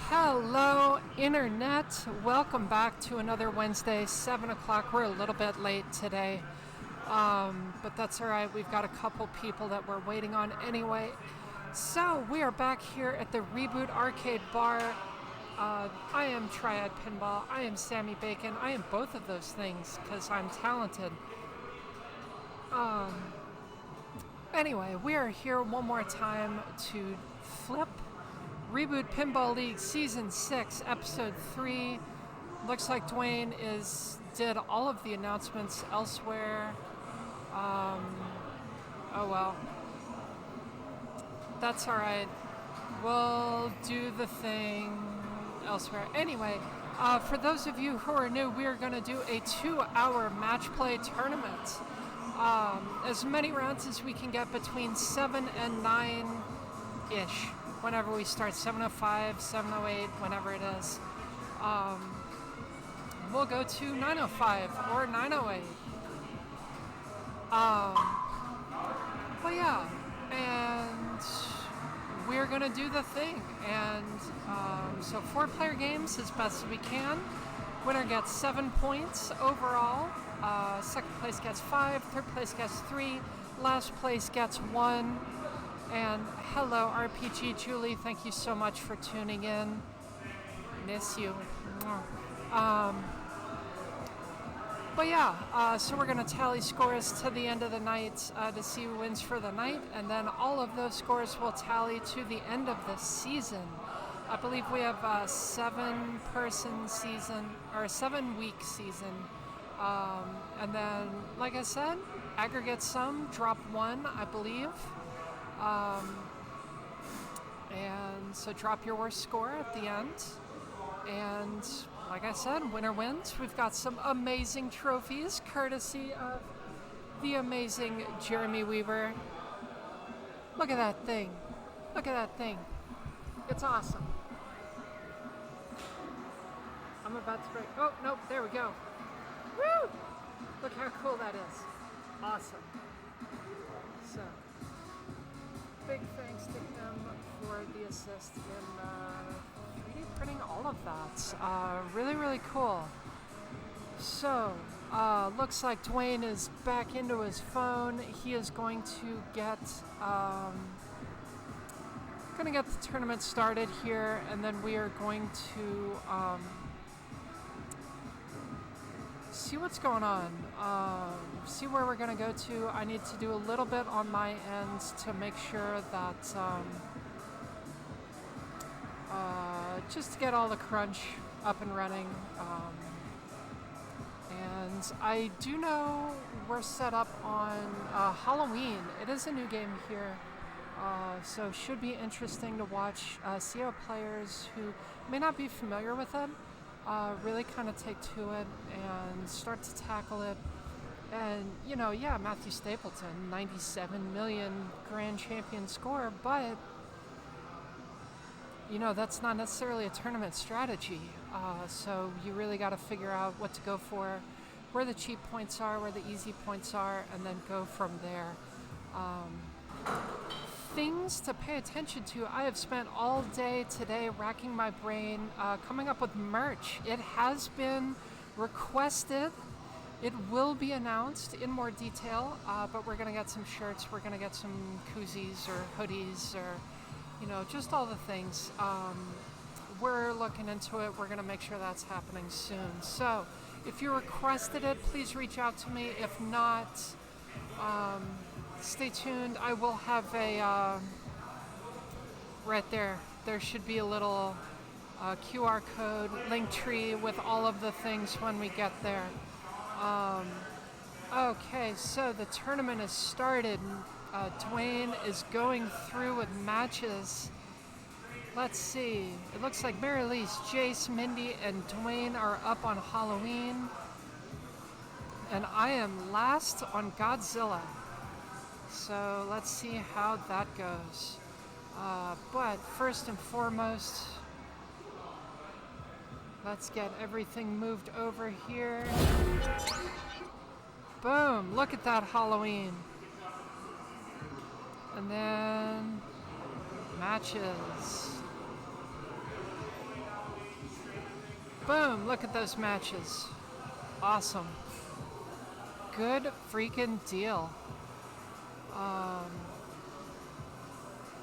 Hello, Internet. Welcome back to another Wednesday, 7 o'clock. We're a little bit late today. But that's all right. We've got a couple people that we're waiting on anyway. So we are back here at the Reboot Arcade Bar. I am Triad Pinball. I am Sammy Bacon. I am both of those things because I'm talented. Anyway, we are here one more time to flip Reboot Pinball League Season 6, Episode 3. Looks like Dwayne did all of the announcements elsewhere. Oh well. That's alright. We'll do the thing elsewhere. Anyway, for those of you who are new, we are going to do a 2-hour match play tournament. As many rounds as we can get between 7 and 9-ish. Whenever we start, 7:05, 7:08, whenever it is. We'll go to 9:05 or 9:08. But yeah, and we're gonna do the thing. And so 4-player games as best as we can. Winner gets 7 points overall. Second place gets 5. Third place gets 3. Last place gets 1. And hello, RPG Julie. Thank you so much for tuning in. Miss you. But yeah, so we're going to tally scores to the end of the night to see who wins for the night. And then all of those scores will tally to the end of the season. I believe we have a 7-person season, or a 7-week season. And then, like I said, aggregate sum, drop 1, I believe. And so drop your worst score at the end. And like I said, winner wins. We've got some amazing trophies courtesy of the amazing Jeremy Weaver. Look at that thing. Look at that thing. It's awesome. I'm about to break. Oh, nope, there we go. Woo! Look how cool that is. Awesome. So, big thanks to him for the assist in 3D printing all of that. Really, really cool. So, looks like Dwayne is back into his phone. He is going to get the tournament started here, and then we are going to see what's going on, see where we're going to go to. I need to do a little bit on my end to make sure that just to get all the crunch up and running. And I do know we're set up on Halloween. It is a new game here, so should be interesting to watch, see how players who may not be familiar with it really kind of take to it and start to tackle it. And, Matthew Stapleton, 97 million grand champion score, but, that's not necessarily a tournament strategy. So you really got to figure out what to go for, where the cheap points are, where the easy points are, and then go from there. Things to pay attention to. I have spent all day today racking my brain, coming up with merch. It has been requested. It will be announced in more detail, but we're going to get some shirts. We're going to get some koozies or hoodies or, just all the things. We're looking into it. We're going to make sure that's happening soon. So if you requested it, please reach out to me. If not, stay tuned. I will have a, right there, there should be a little QR code, link tree with all of the things when we get there. Okay, so the tournament has started. Dwayne is going through with matches. Let's see. It looks like Mary Elise, Jace, Mindy, and Dwayne are up on Halloween. And I am last on Godzilla. So let's see how that goes. But first and foremost, let's get everything moved over here. Boom! Look at that Halloween. And then matches. Boom! Look at those matches. Awesome. good freaking deal.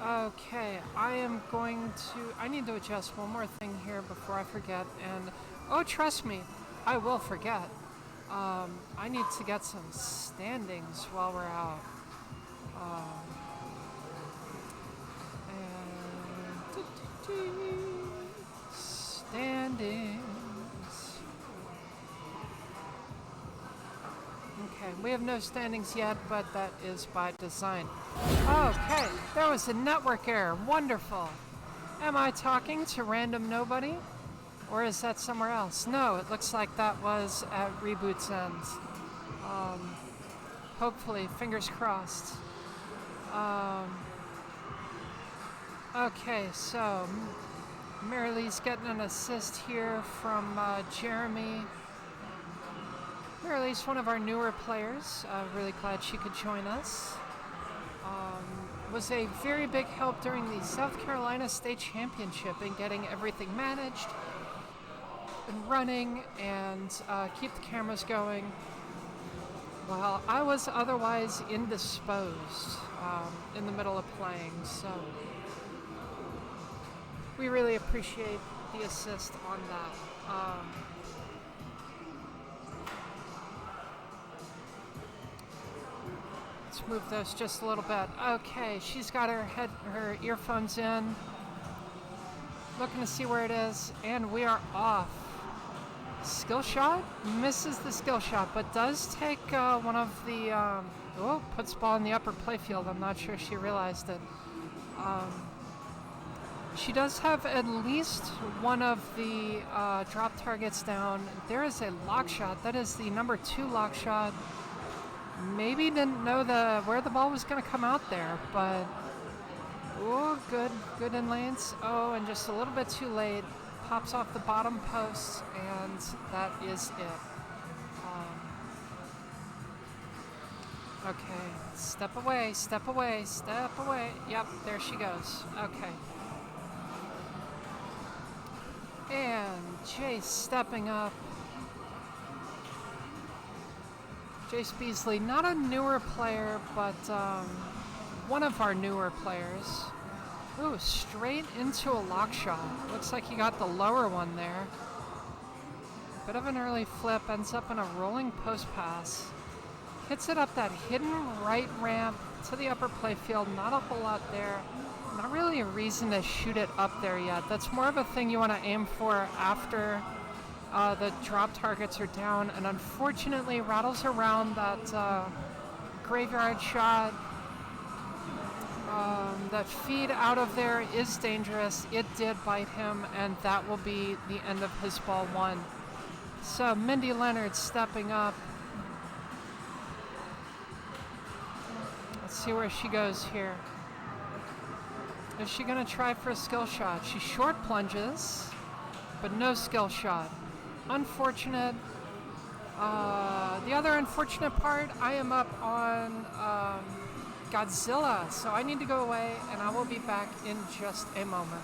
Okay, I need to adjust one more thing here before I forget, and, oh, trust me, I will forget. I need to get some standings while we're out. Standings. Okay, we have no standings yet, but that is by design. Okay, there was a network error. Wonderful. Am I talking to random nobody? Or is that somewhere else? No, it looks like that was at Reboot's end. Hopefully, fingers crossed. Okay, so Mary Lee's getting an assist here from Jeremy. Mary Lee's one of our newer players. Really glad she could join us. Was a very big help during the South Carolina State Championship in getting everything managed and running and keep the cameras going while I was otherwise indisposed in the middle of playing. So we really appreciate the assist on that. Let's move those just a little bit. Okay, she's got her earphones in, looking to see where it is, and we are off. Skill shot? Misses the skill shot, but does take one of the, puts ball in the upper playfield. I'm not sure she realized it. She does have at least one of the drop targets down. There is a lock shot. That is the number 2 lock shot. Maybe didn't know where the ball was going to come out there, but good in lanes. Oh, and just a little bit too late. Pops off the bottom post, and that is it. Okay, step away, step away, step away. Yep, there she goes. Okay. And Jace stepping up. Jace Beasley, not a newer player, but one of our newer players. Ooh, straight into a lock shot. Looks like he got the lower one there. Bit of an early flip, ends up in a rolling post pass. Hits it up that hidden right ramp to the upper playfield. Not a whole lot there. Not really a reason to shoot it up there yet. That's more of a thing you want to aim for after the drop targets are down, and unfortunately rattles around that graveyard shot. That feed out of there is dangerous. It did bite him, and that will be the end of his ball 1. So Mindy Leonard stepping up. Let's see where she goes here. Is she going to try for a skill shot? She short plunges, but no skill shot. Unfortunate. The other unfortunate part, I am up on Godzilla, so I need to go away, and I will be back in just a moment.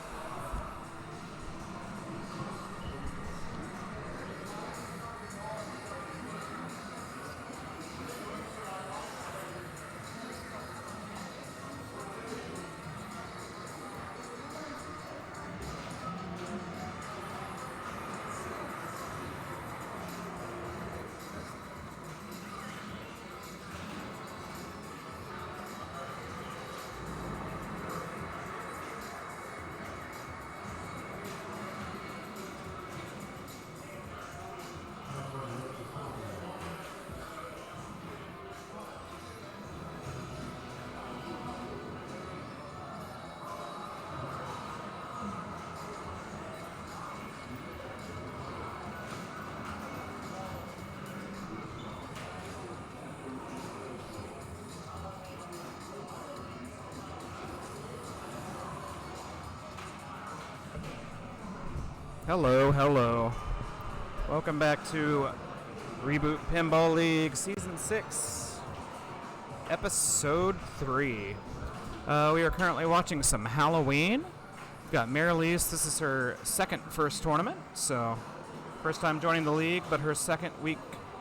Hello. Welcome back to Reboot Pinball League Season 6, Episode 3. We are currently watching some Halloween. We've got Marilise. This is her first tournament, so first time joining the league, but her second week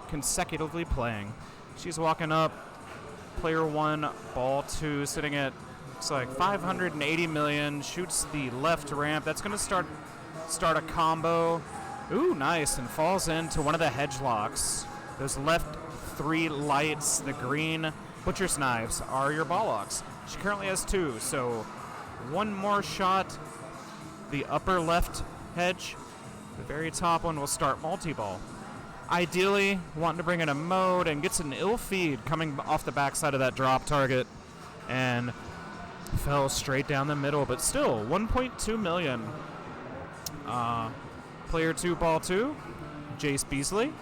consecutively playing. She's walking up. Player 1, ball 2, sitting at, looks like 580 million. Shoots the left ramp. That's going to start a combo. Ooh, nice. And falls into one of the hedge locks. Those left 3 lights, the green butcher's knives, are your ball locks. She currently has 2, so one more shot. The upper left hedge, the very top one, will start multi-ball. Ideally, wanting to bring in a mode, and gets an ill feed coming off the backside of that drop target, and fell straight down the middle, but still 1.2 million. Player 2, ball 2, Jace Beasley.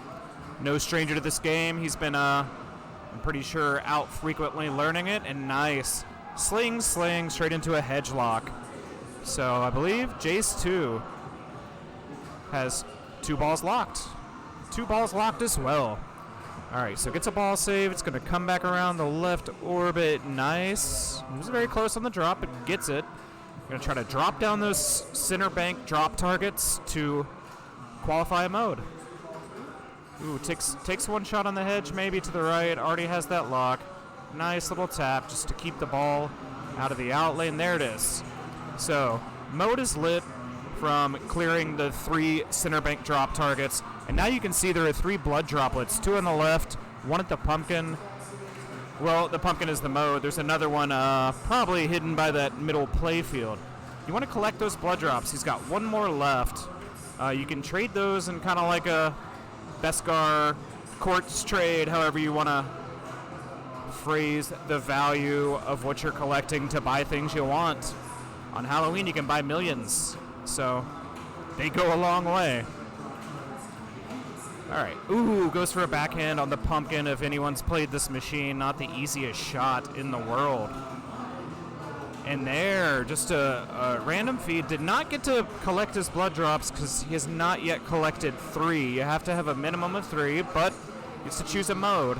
No stranger to this game. He's been, I'm pretty sure, out frequently learning it, and nice. Sling straight into a hedge lock. So I believe Jace 2 has 2 balls locked. 2 balls locked as well. All right, so gets a ball save. It's going to come back around the left orbit. Nice. It was very close on the drop, but gets it. Going to try to drop down those center bank drop targets to qualify a mode. Ooh, takes one shot on the hedge, maybe to the right. Already has that lock. Nice little tap just to keep the ball out of the out lane. There it is. So mode is lit from clearing the 3 center bank drop targets. And now you can see there are 3 blood droplets, 2 on the left, 1 at the pumpkin. Well, the pumpkin is the mode. There's another one probably hidden by that middle play field. You want to collect those blood drops. He's got 1 more left. You can trade those in kind of like a Beskar quartz trade, however you want to phrase the value of what you're collecting to buy things you want. On Halloween, you can buy millions. So they go a long way. All right. Ooh, goes for a backhand on the pumpkin. If anyone's played this machine, not the easiest shot in the world. And there, just a random feed. Did not get to collect his blood drops because he has not yet collected 3. You have to have a minimum of 3, but gets to choose a mode.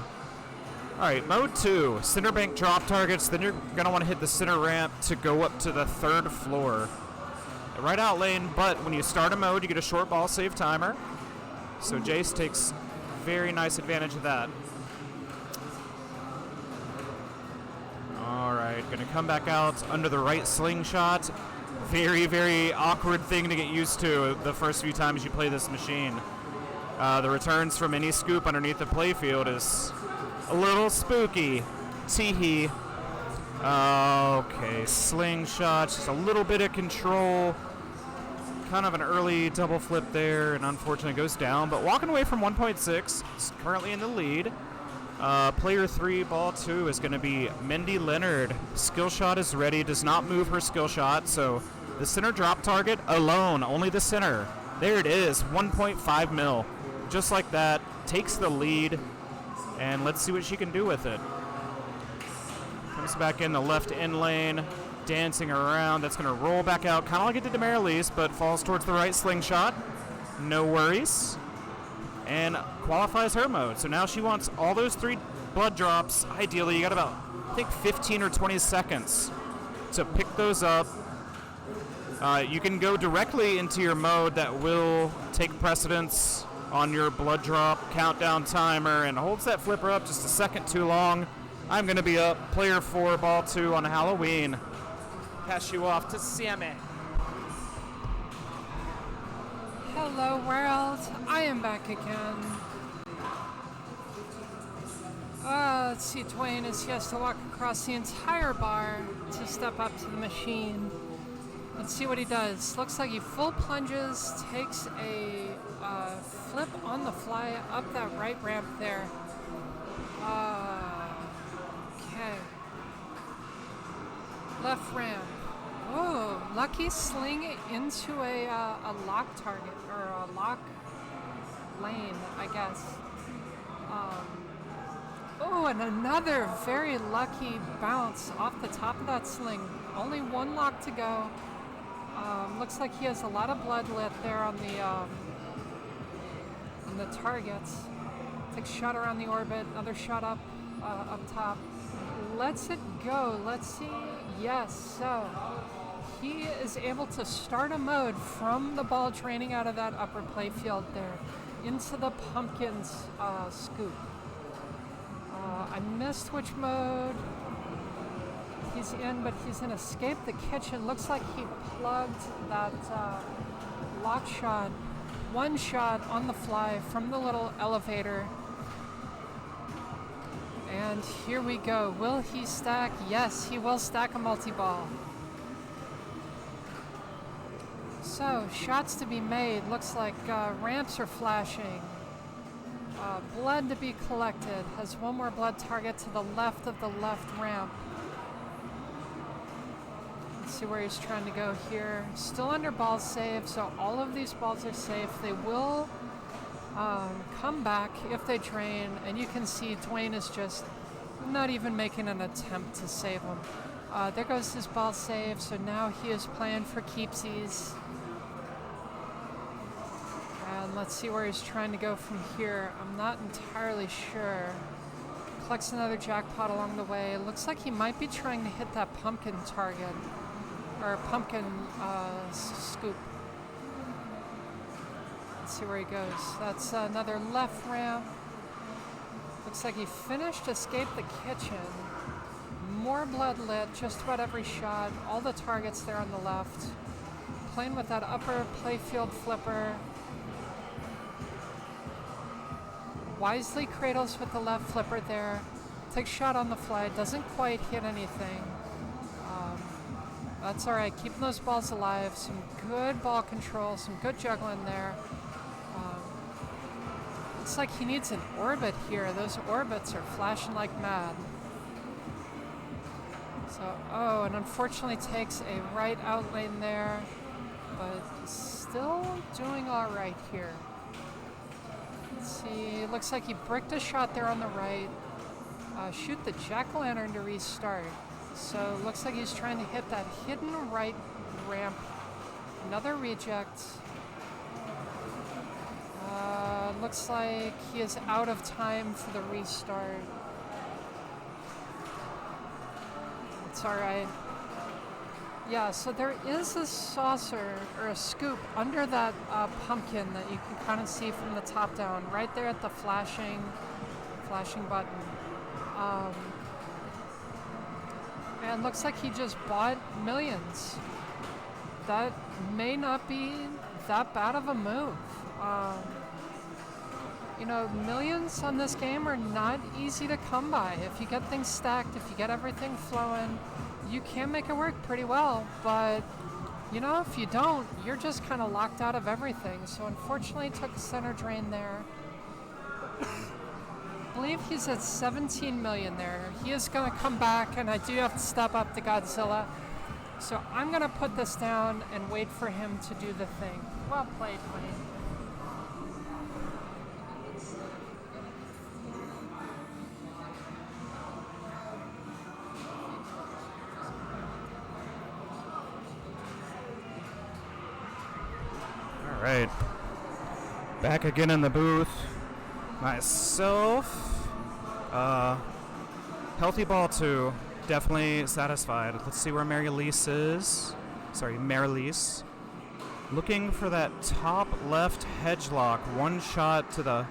All right, mode 2, center bank drop targets. Then you're going to want to hit the center ramp to go up to the 3rd floor. Right out lane, but when you start a mode, you get a short ball save timer. So Jace takes very nice advantage of that. All right, going to come back out under the right slingshot. Very, very awkward thing to get used to the first few times you play this machine. The returns from any scoop underneath the playfield is a little spooky. Teehee. Okay, slingshot, just a little bit of control. Kind of an early double flip there, and unfortunately goes down. But walking away from 1.6, it's currently in the lead. Player 3, ball 2 is going to be Mindy Leonard. Skill shot is ready, does not move her skill shot, so the center drop target alone, only the center. There it is, 1.5 mil. Just like that, takes the lead, and let's see what she can do with it. Comes back in the left in lane, dancing around. That's going to roll back out, kind of like it did to Marilyse, but falls towards the right slingshot. No worries. And qualifies her mode. So now she wants all those 3 blood drops. Ideally, you got about, I think, 15 or 20 seconds to pick those up. You can go directly into your mode that will take precedence on your blood drop countdown timer and holds that flipper up just a second too long. I'm going to be up. Player 4, ball 2 on Halloween. Pass you off to Sammy. Hello world, I am back again. Let's see, Dwayne he has to walk across the entire bar to step up to the machine. Let's see what he does. Looks like he full plunges, takes a flip on the fly up that right ramp there. Okay. Left ramp. Oh, lucky sling into a lock target, or a lock lane, I guess. Oh, and another very lucky bounce off the top of that sling. Only 1 lock to go. Looks like he has a lot of blood lit there on the targets. Takes a shot around the orbit, another shot up top. Lets it go. Let's see. Yes, so he is able to start a mode from the ball draining out of that upper play field there into the pumpkins scoop. I missed which mode he's in, but he's in Escape the Kitchen. Looks like he plugged that lock shot, one shot on the fly from the little elevator. And here we go. Will he stack? Yes, he will stack a multi-ball. So, shots to be made. Looks like ramps are flashing. Blood to be collected. Has one more blood target to the left of the left ramp. Let's see where he's trying to go here. Still under ball save, so all of these balls are safe. They will come back if they drain, and you can see Dwayne is just not even making an attempt to save them. There goes his ball save, so now he is playing for keepsies. And let's see where he's trying to go from here. I'm not entirely sure. Collects another jackpot along the way. Looks like he might be trying to hit that pumpkin target, or pumpkin scoop. See where he goes. That's another left ramp. Looks like he finished Escape the Kitchen. More blood lit, just about every shot. All the targets there on the left. Playing with that upper playfield flipper. Wisely cradles with the left flipper there. Takes shot on the fly. Doesn't quite hit anything. That's alright. Keeping those balls alive. Some good ball control. Some good juggling there. Looks like he needs an orbit here. Those orbits are flashing like mad. So, and unfortunately takes a right out lane there, but still doing all right here. Let's see, looks like he bricked a shot there on the right. Shoot the jack-o'-lantern to restart. So, looks like he's trying to hit that hidden right ramp. Another reject. Looks like he is out of time for the restart. It's alright. Yeah, so there is a saucer or a scoop under that pumpkin that you can kind of see from the top down, right there at the flashing button. And looks like he just bought millions. That may not be that bad of a move. Millions on this game are not easy to come by. If you get things stacked, if you get everything flowing, you can make it work pretty well. But, if you don't, you're just kind of locked out of everything. So unfortunately, took a center drain there. I believe he's at 17 million there. He is going to come back, and I do have to step up to Godzilla. So I'm going to put this down and wait for him to do the thing. Well played, Wayne. All right. Back again in the booth. Myself. Healthy ball 2. Definitely satisfied. Let's see where Mary-Lise is. Sorry, Mary-Lise. Looking for that top left hedge lock. One shot to the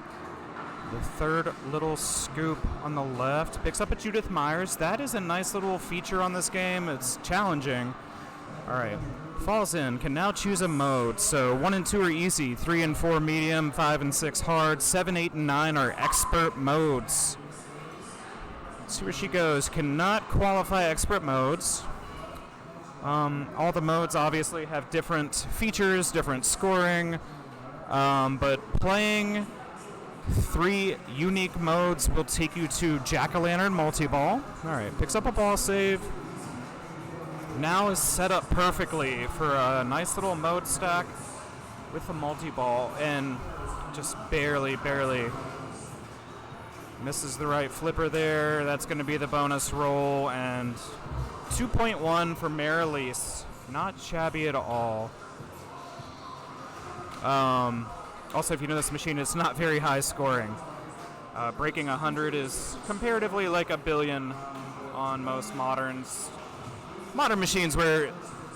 third little scoop on the left. Picks up a Judith Myers. That is a nice little feature on this game. It's challenging. All right. Falls in. Can now choose a mode. So 1 and 2 are easy. 3 and 4 medium. 5 and 6 hard. 7, 8, and 9 are expert modes. Let's see where she goes. Cannot qualify expert modes. All the modes obviously have different features, different scoring, but playing 3 unique modes will take you to Jack-o'-lantern multi-ball. All right, picks up a ball save. Now is set up perfectly for a nice little mode stack with a multi-ball, and just barely misses the right flipper there. That's going to be the bonus roll, and 2.1 for Mary-Lise. Not shabby at all. Also, if you know this machine, it's not very high scoring. Breaking 100 is comparatively like a billion on most modern machines, where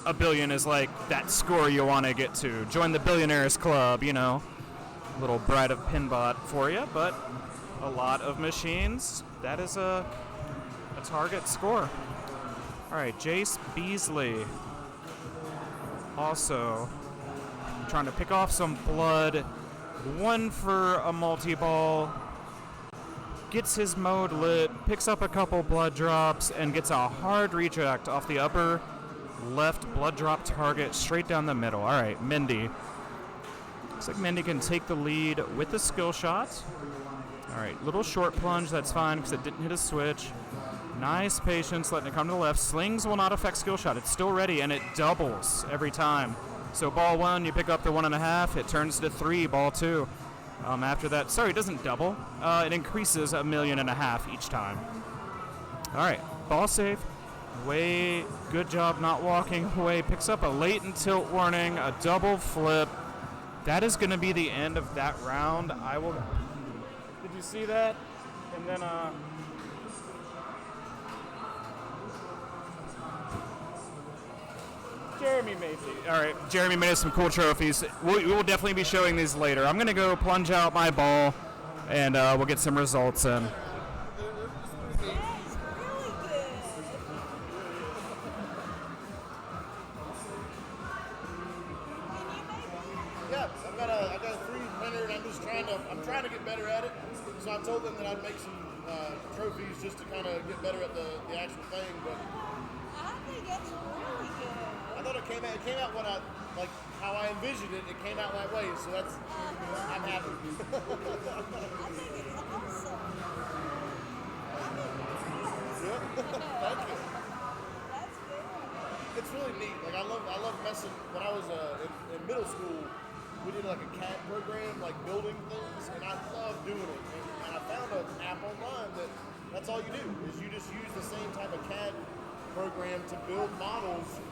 a billion is like that score you want to get to. Join the Billionaires Club, Little Bride of Pinbot for you, but a lot of machines that is a target score. All right, Jace Beasley also trying to pick off some blood. One for a multi-ball. Gets his mode lit, picks up a couple blood drops, and gets a hard reject off the upper left blood drop target straight down the middle. All right, Mindy. Looks like Mindy can take the lead with the skill shot. All right, little short plunge, that's fine because it didn't hit a switch. Nice patience, letting it come to the left. Slings will not affect skill shot. It's still ready, and it doubles every time. So ball 1, you pick up the 1.5. It turns to 3, ball 2. After that, sorry, it doesn't double. It increases 1.5 million each time. All right, ball safe. Way, good job not walking away. Picks up a latent tilt warning, a double flip. That is going to be the end of that round. I will. Did you see that? And then, Jeremy made these. All right, Jeremy made us some cool trophies. We will definitely be showing these later. I'm going to go plunge out my ball, and we'll get some results in. Yeah, I got a 3D printer, and I'm trying to get better at it. So I told them that I'd make some trophies just to kind of get better at the actual thing. But I think it's really good. I thought it came out what I like how I envisioned it. It came out that way, so that's I'm happy. I think it's awesome. Yeah, thank you. That's good. It's really neat. Like I love messing. When I was in middle school, we did like a CAD program, like building things, and I love doing it. And I found an app online that's all you do is you just use the same type of CAD program to build models.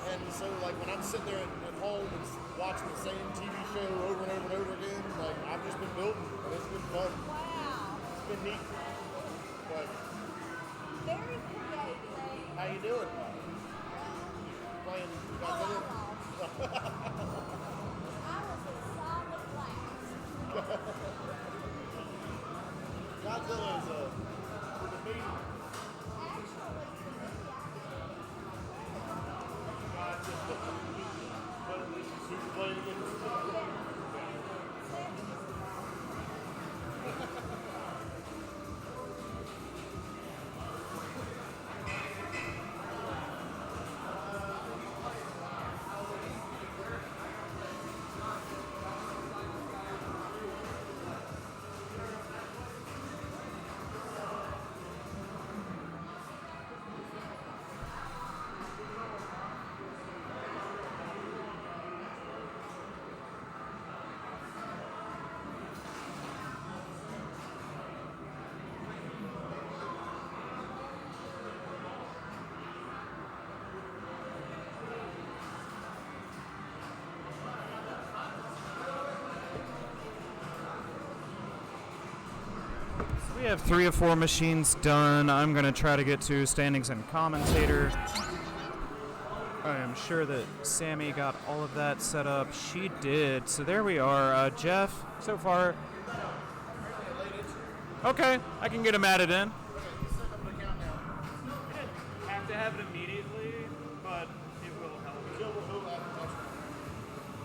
And so like when I'm sitting there at home and watching the same TV show over and over and over again, like I've just been building. And it's been fun. Wow. It's been neat. But Very creative. how you doing? Playing Godzilla? I was in solid last. Godzilla is for me. But at least you see playing against. We have 3 or 4 machines done. I'm going to try to get to standings and commentator. I am sure that Sammy got all of that set up. She did. So there we are. Jeff, so far. Okay, I can get him added in. Have to have it immediately, but it will help.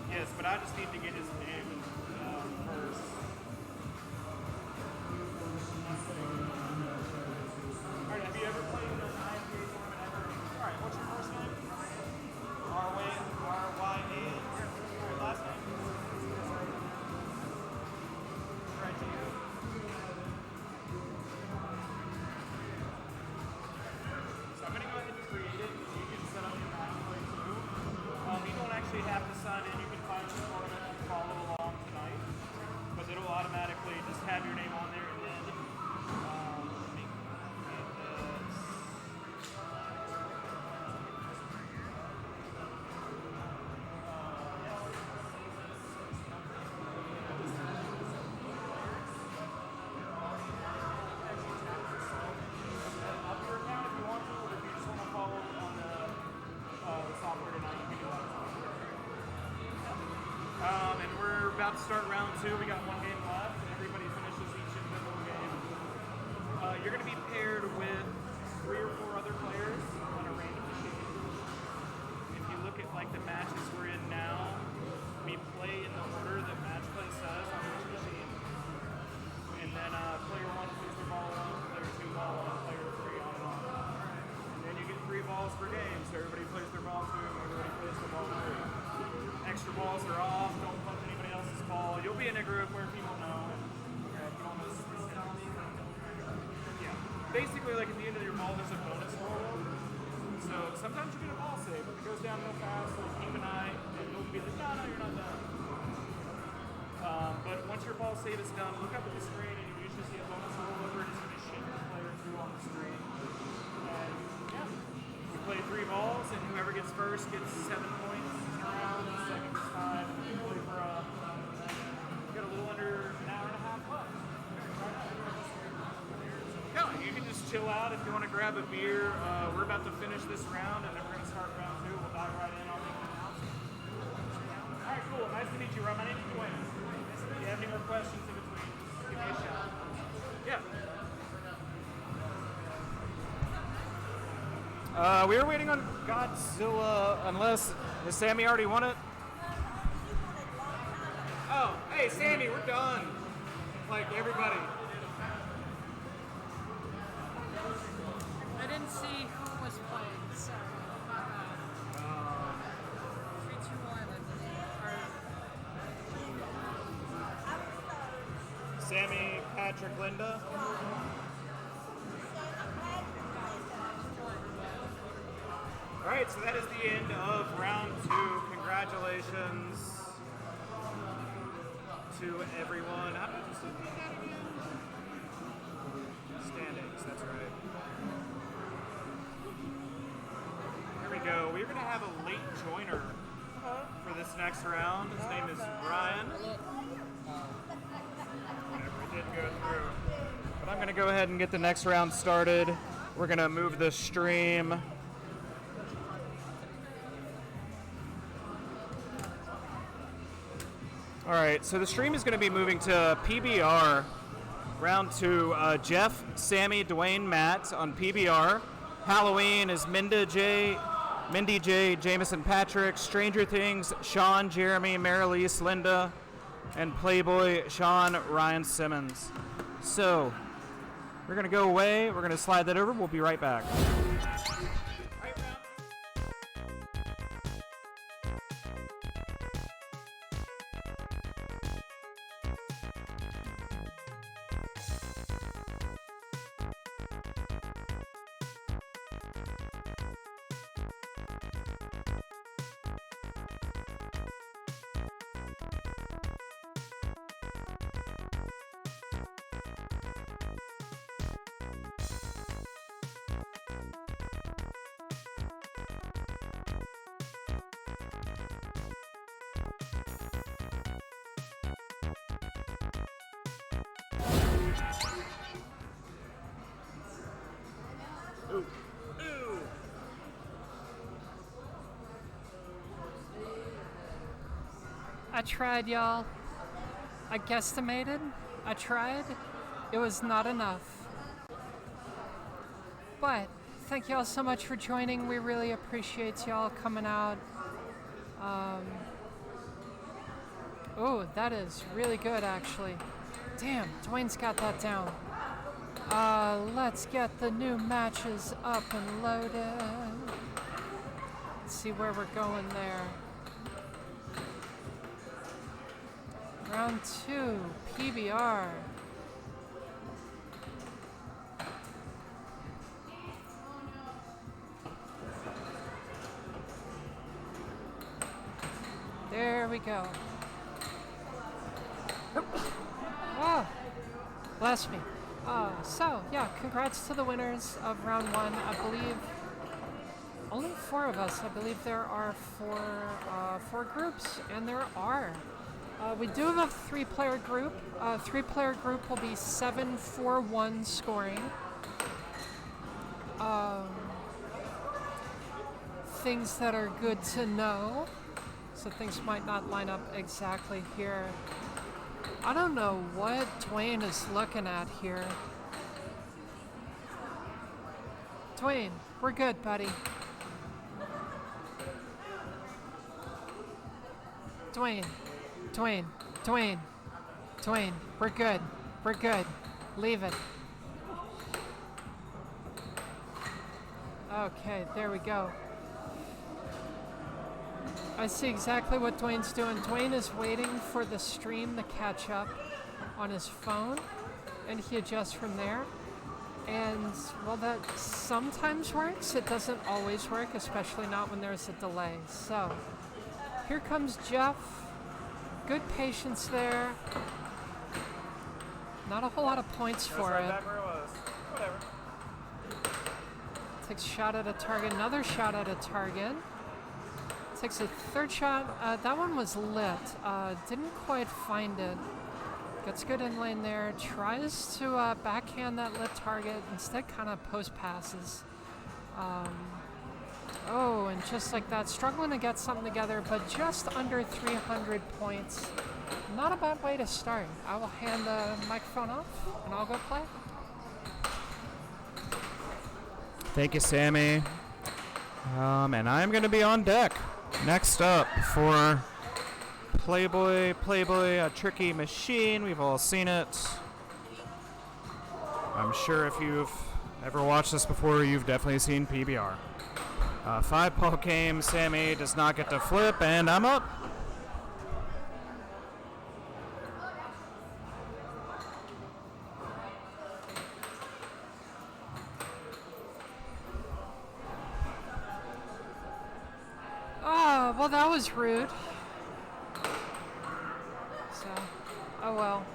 Yes, but I just need to get his name first. Alright, have you ever played an IPA tournament ever? Alright, what's your first name? R-Y-A. Your last name? Right to you. So I'm going to go ahead and create it. You can set up your match play too. You don't actually have to sign in. You can find the tournament and follow along tonight. But it'll automatically just have your name on there and then and we're about to start round 2. We got 1 game left, and everybody finishes each individual game. you're going to be paired with 3 or 4 other players on a random machine. If you look at like the matches we're in now, we play in the order that match play says on each machine. And then player 1 plays their ball 1, player 2 ball 1, player 3 on and on. And then you get 3 balls per game, so everybody plays their ball 2, everybody plays their ball 3. Extra balls are off, don't punch anybody else's ball. You'll be in a group where people know. Basically, like at the end of your ball, there's a bonus roll. So sometimes you get a ball save. If it goes down real fast, like keep an eye, and you'll be like, no, you're not done. But once your ball save is done, look up at the screen, and you usually see a bonus roll over. It's going to shift the player through on the screen. And yeah, we play 3 balls, and whoever gets first gets 7 points in a round, second gets 5, and we play for we got a little under an hour and a half left. No, you can just chill out if you want to grab a beer. We're about to finish this round, and then we're going to start round 2. We'll dive right in. I'll make an announcement. All right, cool. Nice to meet you, Ron. My name is Dwayne. If you have any more questions in between, just give me a shout. Yeah. We were waiting on Godzilla, unless has Sammy already won it? Oh, hey, Sammy, we're done. Like everybody. I didn't see who was playing, so my bad. 3, 2, 1, Sammy, Patrick, Linda. All right, so that is the end of round 2. Congratulations to everyone. How did I just repeat that again? Standings, that's right. Here we go. We're going to have a late joiner for this next round. His name is Ryan. Whatever, it didn't go through. But I'm going to go ahead and get the next round started. We're going to move the stream. All right, so the stream is going to be moving to PBR. Round 2, Jeff, Sammy, Dwayne, Matt on PBR. Halloween is Mindy J, Jameson Patrick, Stranger Things, Sean, Jeremy, Marilise, Linda, and Playboy Sean Ryan Simmons. So we're going to go away. We're going to slide that over. We'll be right back. I tried, y'all. I guesstimated. I tried. It was not enough. But thank y'all so much for joining. We really appreciate y'all coming out. Oh, that is really good, actually. Damn, Dwayne's got that down. Let's get the new matches up and loaded. Let's see where we're going there. Round 2, PBR. There we go. Oh, bless me. So, yeah, congrats to the winners of round 1. I believe only 4 of us. I believe there are four groups, and there are. We do have a 3-player group. 3-player group will be 7-4-1 scoring. Things that are good to know. So things might not line up exactly here. I don't know what Dwayne is looking at here. Dwayne, we're good, buddy. Dwayne, Dwayne, Dwayne, Dwayne, we're good. We're good. Leave it. Okay, there we go. I see exactly what Dwayne's doing. Dwayne is waiting for the stream to catch up on his phone, and he adjusts from there. And, well, that sometimes works. It doesn't always work, especially not when there's a delay. So, here comes Jeff. Good patience there. Not a whole lot of points for it. Back where it was. Whatever. Takes a shot at a target, another shot at a target. Takes a third shot. That one was lit. Didn't quite find it. Gets good in lane there. Tries to backhand that lit target. Instead, kind of post passes. Oh, and just like that, struggling to get something together, but just under 300 points. Not a bad way to start. I will hand the microphone off, and I'll go play. Thank you, Sammy. And I'm going to be on deck. Next up for Playboy, a tricky machine. We've all seen it. I'm sure if you've ever watched this before, you've definitely seen PBR. 5-ball game. Sammy does not get to flip, and I'm up. Well, that was rude. So, oh well.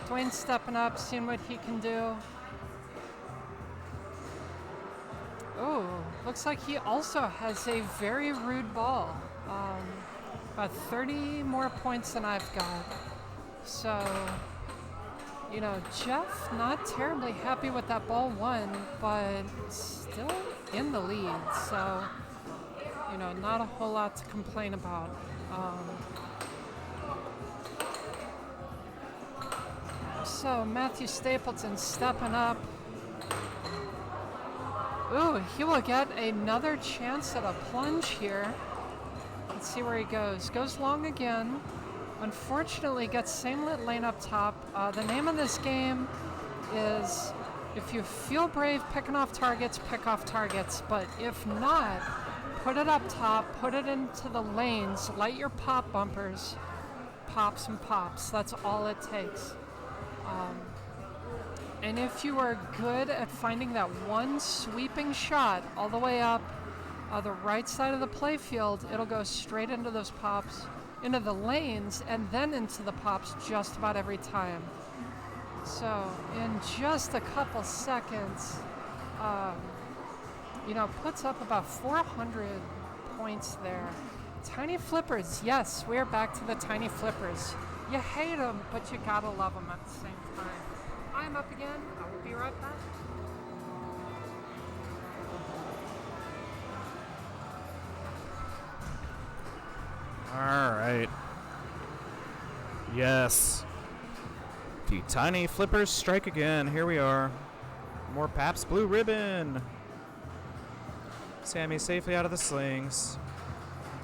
Dwayne's stepping up, seeing what he can do. Oh, looks like he also has a very rude ball. About 30 more points than I've got. So, you know, Jeff not terribly happy with that ball one, but still in the lead. So, you know, not a whole lot to complain about. So Matthew Stapleton stepping up. Ooh, he will get another chance at a plunge here. Let's see where he goes. Goes long again. Unfortunately, gets same lit lane up top. The name of this game is, if you feel brave picking off targets, pick off targets. But if not, put it up top, put it into the lanes, light your pop bumpers, pops and pops. That's all it takes. And if you are good at finding that one sweeping shot all the way up the right side of the playfield, it'll go straight into those pops, into the lanes, and then into the pops just about every time. So in just a couple seconds, you know, puts up about 400 points there. Tiny flippers, yes, we're back to the tiny flippers. You hate them, but you gotta love them at the same time. I'm up again. I will be right back. All right. Yes. The tiny flippers strike again. Here we are. More Pabst Blue Ribbon. Sammy safely out of the slings.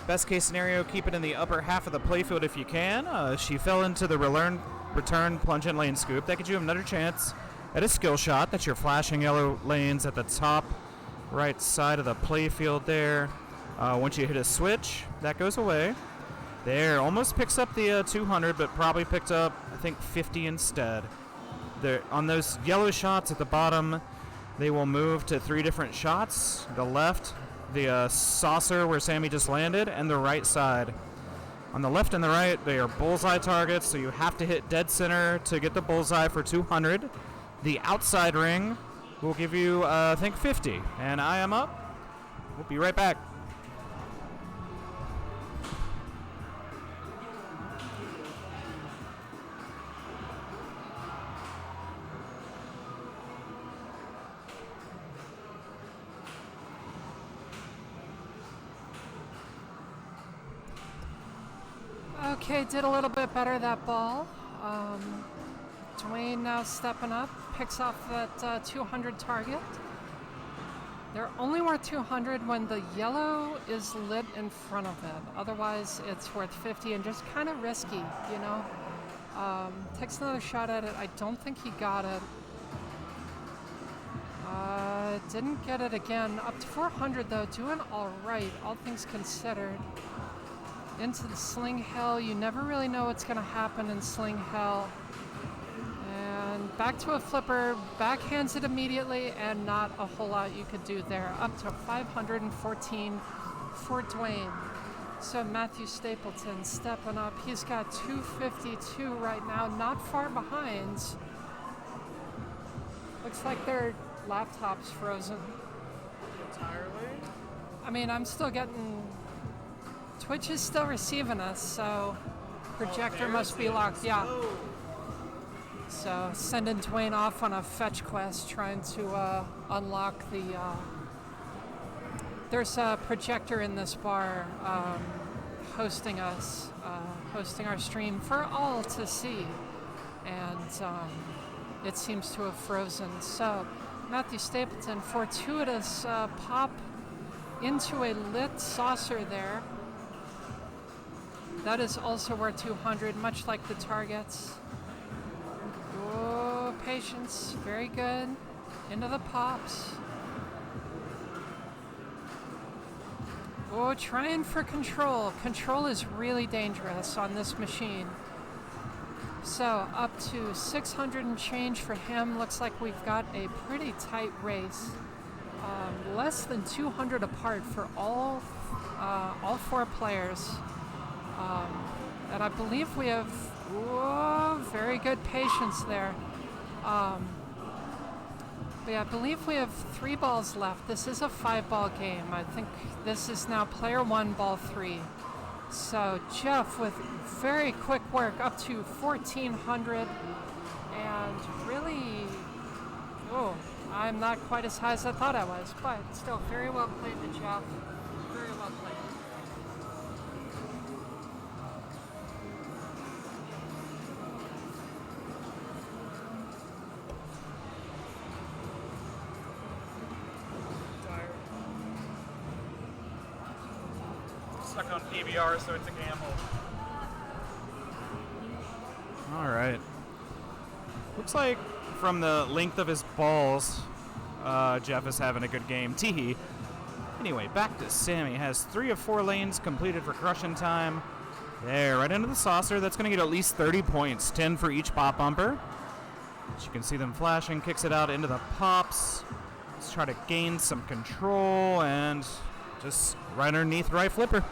Best case scenario, keep it in the upper half of the playfield if you can. She fell into the return plunge and lane scoop. That gives you another chance at a skill shot. That's your flashing yellow lanes at the top right side of the playfield there. Once you hit a switch, that goes away. There, almost picks up the 200, but probably picked up, I think, 50 instead. There, on those yellow shots at the bottom, they will move to 3 different shots. The left, the saucer where Sammy just landed, and the right side. On the left and the right, they are bullseye targets, so you have to hit dead center to get the bullseye for 200. The outside ring will give you, I think, 50. And I am up. We'll be right back. Okay, did a little bit better that ball. Dwayne now stepping up, picks off that 200 target. They're only worth 200 when the yellow is lit in front of it. Otherwise, it's worth 50 and just kind of risky, you know? Takes another shot at it. I don't think he got it. Didn't get it again. Up to 400 though, doing all right, all things considered. Into the sling hell. You never really know what's going to happen in sling hell. And back to a flipper, backhands it immediately, and not a whole lot you could do there. Up to 514 for Dwayne. So Matthew Stapleton stepping up. He's got 252 right now, not far behind. Looks like their laptop's frozen. Entirely? I mean, I'm still getting... Twitch is still receiving us, so projector must be locked. Yeah. So sending Dwayne off on a fetch quest, trying to unlock the... There's a projector in this bar hosting us, hosting our stream for all to see. And it seems to have frozen. So Matthew Stapleton, fortuitous pop into a lit saucer there. That is also worth 200, much like the targets. Oh, patience, very good. Into the pops. Oh, trying for control. Control is really dangerous on this machine. So up to 600 and change for him. Looks like we've got a pretty tight race. Less than 200 apart for all four players. And I believe we have very good patience there. But yeah, I believe we have 3 balls left. This is a 5-ball game. I think this is now player 1, ball 3. So Jeff with very quick work up to 1,400. And really, I'm not quite as high as I thought I was, but still very well played to Jeff. Very well played. Stuck on PBR, so it's a gamble. All right. Looks like from the length of his balls, Jeff is having a good game. Teehee. Anyway, back to Sammy. Has 3 of 4 lanes completed for crushing time. There, right into the saucer. That's going to get at least 30 points, 10 for each pop bumper. As you can see them flashing, kicks it out into the pops. Let's try to gain some control and just right underneath right flipper.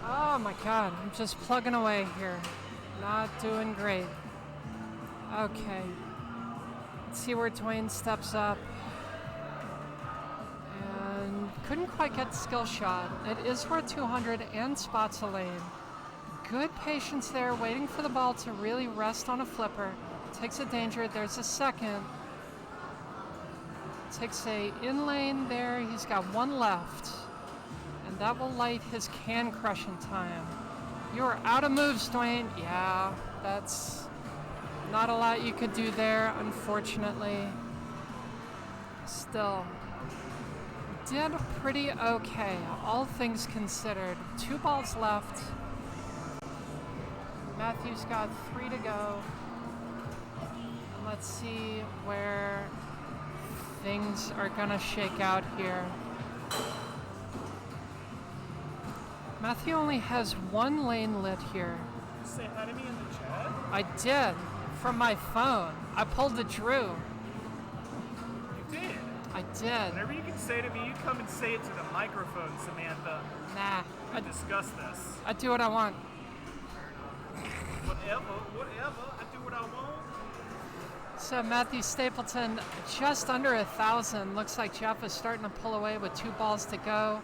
Oh my god, I'm just plugging away here. Not doing great. Okay. Let's see where Dwayne steps up. And couldn't quite get the skill shot. It is worth 200 and spots a lane. Good patience there, waiting for the ball to really rest on a flipper. Takes a danger. There's a second. Takes a in lane there. He's got 1 left. And that will light his can crushing time. You are out of moves, Dwayne. Yeah, that's not a lot you could do there, unfortunately. Still, did pretty okay, all things considered. 2 balls left. Matthew's got 3 to go. And let's see where things are gonna shake out here. Matthew only has 1 lane lit here. Did you say hi to me in the chat? I did, from my phone. I pulled the Drew. You did? I did. Whenever you can say to me, you come and say it to the microphone, Samantha. Nah, I discuss this. I do what I want. Whatever, I do what I want. So Matthew Stapleton just under 1,000. Looks like Jeff is starting to pull away with 2 balls to go.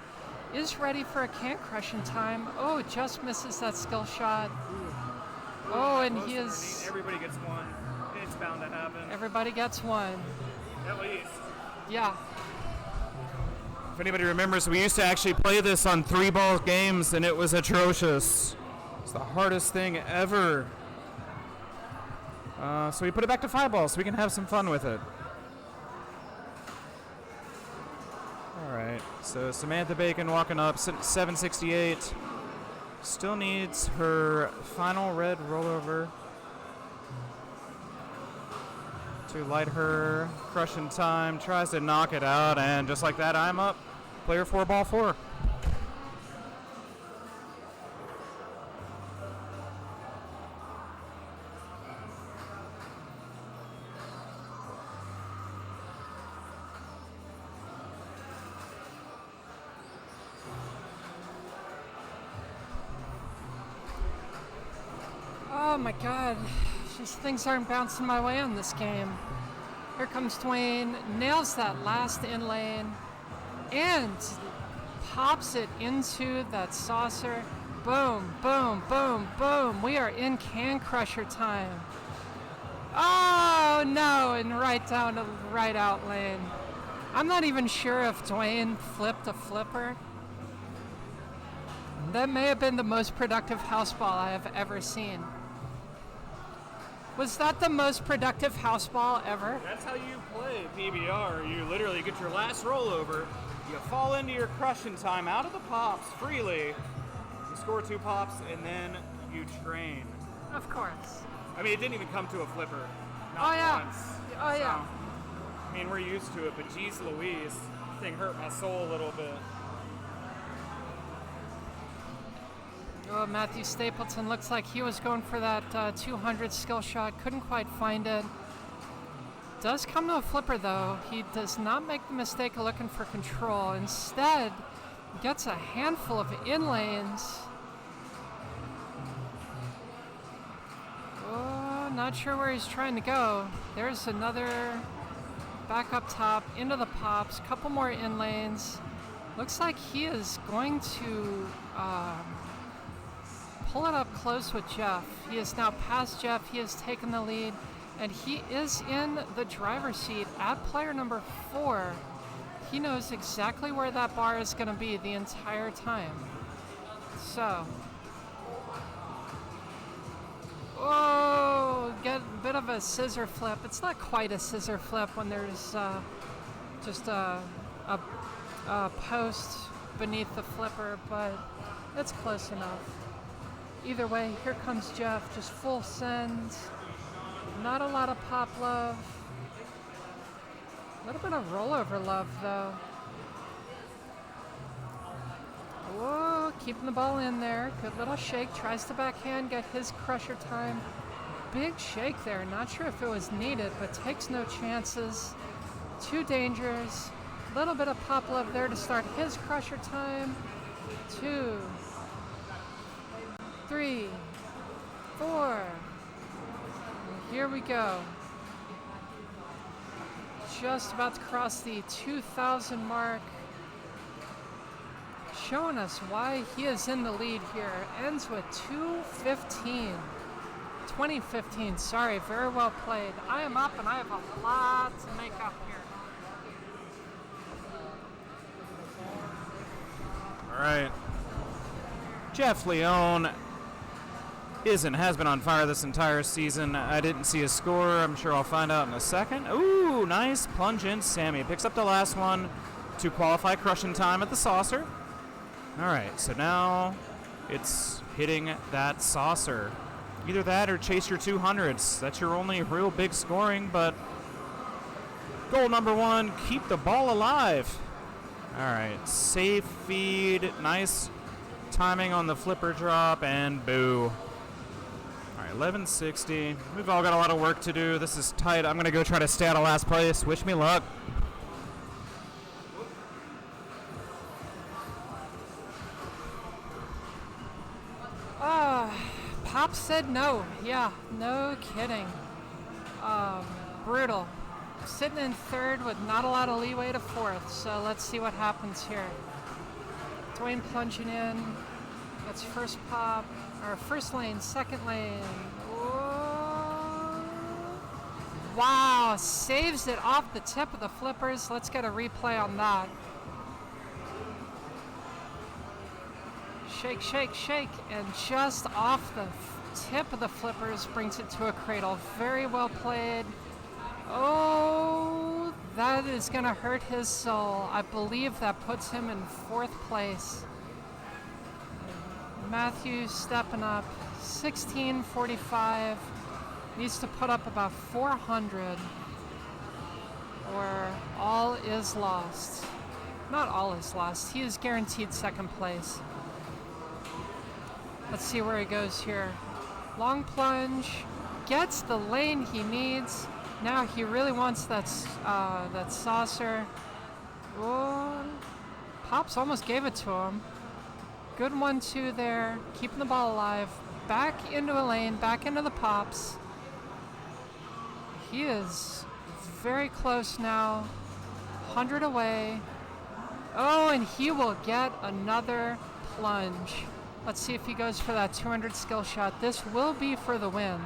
Is ready for a can crushing time. Oh, just misses that skill shot. Oh, and he is... Everybody gets 1. It's bound to happen. Everybody gets 1. At least. Yeah. If anybody remembers, we used to actually play this on 3-ball games, and it was atrocious. It's the hardest thing ever. So we put it back to 5 balls so we can have some fun with it. All right, so Samantha Bacon walking up, 768. Still needs her final red rollover to light her crushing time. Tries to knock it out, and just like that, I'm up. Player 4, ball 4. Oh my god, just things aren't bouncing my way on this game. Here comes Dwayne, nails that last in lane, and pops it into that saucer. Boom, boom, boom, boom. We are in Can Crusher time. Oh no, and right down to right out lane. I'm not even sure if Dwayne flipped a flipper. That may have been the most productive house ball I have ever seen. Was that the most productive house ball ever? That's how you play PBR. You literally get your last rollover, you fall into your crushing time out of the pops freely, you score 2 pops, and then you train. Of course. I mean, it didn't even come to a flipper. Oh Not yeah. once. Oh yeah. I mean, we're used to it, but geez Louise, thing hurt my soul a little bit. Oh, Matthew Stapleton looks like he was going for that 200 skill shot. Couldn't quite find it. Does come to a flipper, though. He does not make the mistake of looking for control. Instead, gets a handful of in-lanes. Oh, not sure where he's trying to go. There's another back up top, into the pops. Couple more in-lanes. Looks like he is going to... pull it up close with Jeff. He is now past Jeff. He has taken the lead, and he is in the driver's seat at player number 4. He knows exactly where that bar is going to be the entire time. So, oh, get a bit of a scissor flip. It's not quite a scissor flip when there's just a post beneath the flipper, but it's close enough. Either way, here comes Jeff, just full send. Not a lot of pop love. A little bit of rollover love, though. Whoa, keeping the ball in there. Good little shake. Tries to backhand, get his crusher time. Big shake there. Not sure if it was needed, but takes no chances. 2 dangers. Little bit of pop love there to start his crusher time. 2, 3, 4. Here we go. Just about to cross the 2,000 mark. Showing us why he is in the lead here. Ends with 2:15. 2015, sorry, very well played. I am up and I have a lot to make up here. All right. Jeff Leone is and has been on fire this entire season. I didn't see his score. I'm sure I'll find out in a second. Ooh, nice plunge in. Sammy picks up the last one to qualify crushing time at the saucer. All right, so now it's hitting that saucer. Either that or chase your 200s. That's your only real big scoring, but goal number 1, keep the ball alive. All right, safe feed, nice timing on the flipper drop, and boo. All right, 1160. We've all got a lot of work to do. This is tight. I'm going to go try to stay out of last place. Wish me luck. Pop said no. Yeah, no kidding. Brutal. Sitting in 3rd with not a lot of leeway to 4th, so let's see what happens here. Dwayne plunging in. That's first pop, or first lane, 2nd lane. Whoa. Wow, saves it off the tip of the flippers. Let's get a replay on that. Shake, shake, shake, and just off the tip of the flippers brings it to a cradle. Very well played. Oh, that is going to hurt his soul. I believe that puts him in 4th place. Matthew stepping up, 16:45. Needs to put up about 400 or all is lost. Not all is lost. He is guaranteed 2nd place. Let's see where he goes here. Long plunge, gets the lane he needs. Now he really wants that saucer. Oh, Pops almost gave it to him. Good 1-2 there, keeping the ball alive. Back into a lane, back into the Pops. He is very close now. 100 away. Oh, and he will get another plunge. Let's see if he goes for that 200 skill shot. This will be for the win.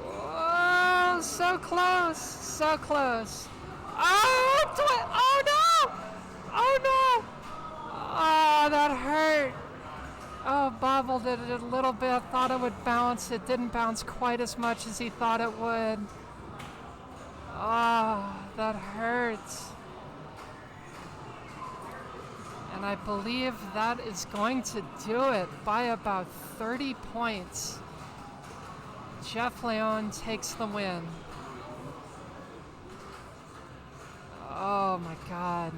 Oh, so close, so close. Oh no! Oh no! Oh, that hurt. Oh, bobbled it a little bit. Thought it would bounce. It didn't bounce quite as much as he thought it would. Oh, that hurts. And I believe that is going to do it by about 30 points. Jeff Leon takes the win. Oh my God.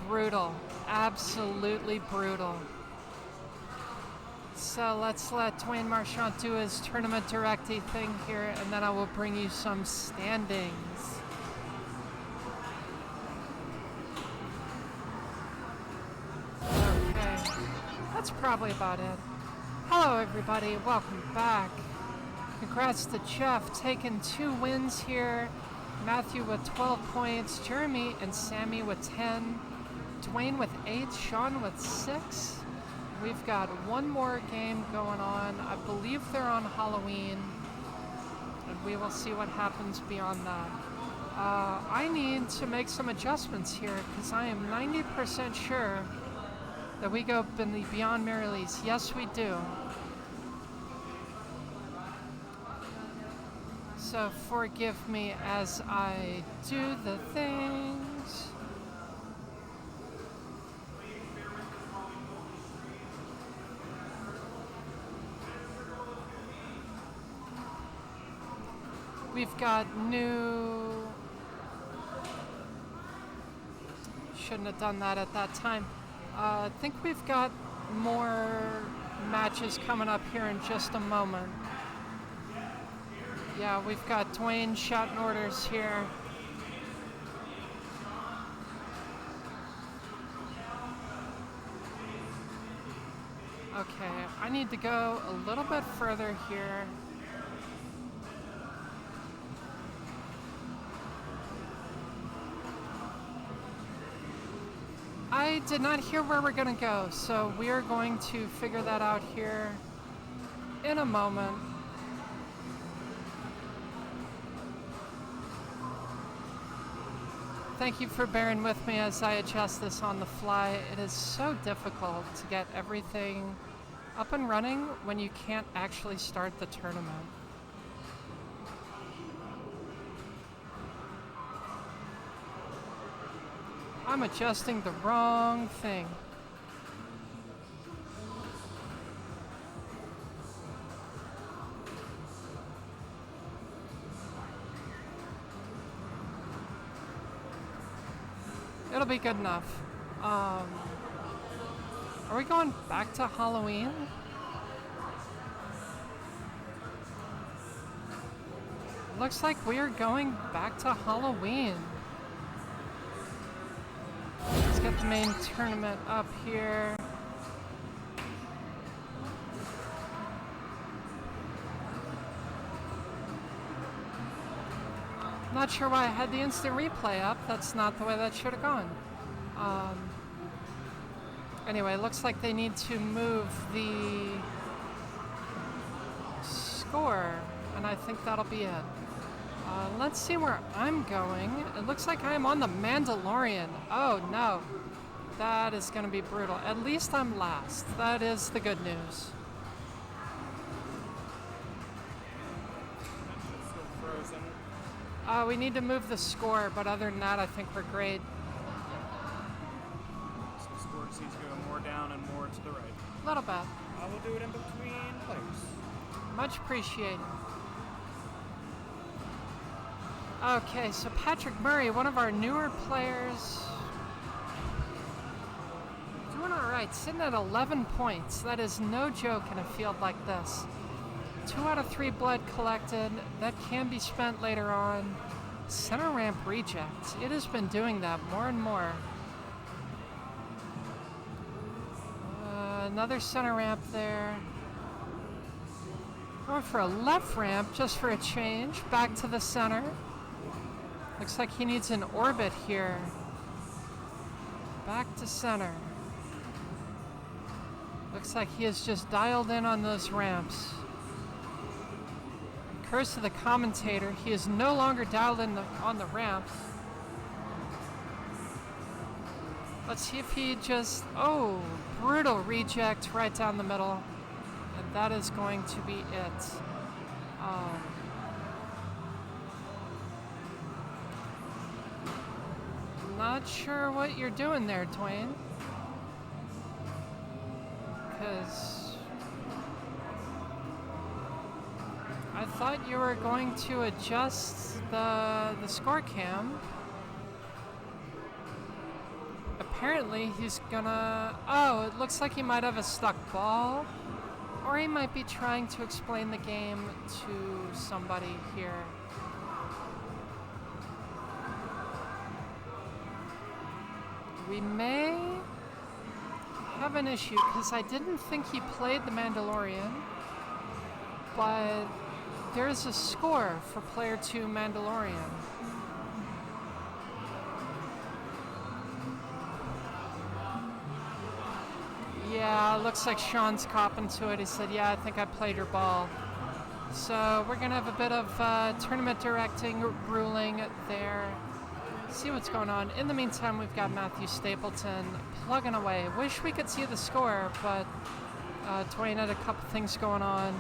Brutal. Absolutely brutal. So let's let Dwayne Marchand do his tournament directing thing here, and then I will bring you some standings. Okay, that's probably about it. Hello everybody, welcome back. Congrats to Jeff taking 2 wins here. Matthew with 12 points, Jeremy and Sammy with 10, Dwayne with 8, Sean with 6. We've got one more game going on. I believe they're on Halloween, and we will see what happens beyond that. I need to make some adjustments here because I am 90% sure that we go in the Beyond Mirror release. Yes, we do. So forgive me as I do the things. We've got new... Shouldn't have done that at that time. I think we've got more matches coming up here in just a moment. Yeah, we've got Dwayne shouting orders here. Okay, I need to go a little bit further here. I did not hear where we're going to go, so we are going to figure that out here in a moment. Thank you for bearing with me as I adjust this on the fly. It is so difficult to get everything up and running when you can't actually start the tournament. I'm adjusting the wrong thing. It'll be good enough. Are we going back to Halloween? Looks like we are going back to Halloween. Let's get the main tournament up here. Not sure why I had the instant replay up. That's not the way that should have gone. Anyway, looks like they need to move the score, and I think that'll be it. Let's see where I'm going. It looks like I am on the Mandalorian. Oh no. That is going to be brutal. At least I'm last. That is the good news. Still frozen. We need to move the score, but other than that, I think we're great. So the score seems to go more down and more to the right. A little bit. I will do it in between players. Much appreciated. Okay, so Patrick Murray, one of our newer players, doing all right, sitting at 11 points. That is no joke in a field like this. 2 out of 3 blood collected. That can be spent later on. Center ramp reject. It has been doing that more and more. Another center ramp there. Going for a left ramp just for a change. Back to the center. Looks like he needs an orbit here. Back to center. Looks like he has just dialed in on those ramps. Curse to the commentator, he is no longer dialed in on the ramps. Let's see if he just, oh, brutal reject right down the middle. And that is going to be it. Not sure what you're doing there, Dwayne. Because I thought you were going to adjust the score cam. Apparently he's gonna, oh, it looks like he might have a stuck ball, or he might be trying to explain the game to somebody here. We may have an issue because I didn't think he played the Mandalorian, but there's a score for player 2 Mandalorian. Yeah, looks like Sean's copping to it. He said, yeah, I think I played your ball. So we're going to have a bit of tournament directing ruling there. See what's going on. In the meantime, we've got Matthew Stapleton plugging away. Wish we could see the score, but Dwayne had a couple things going on.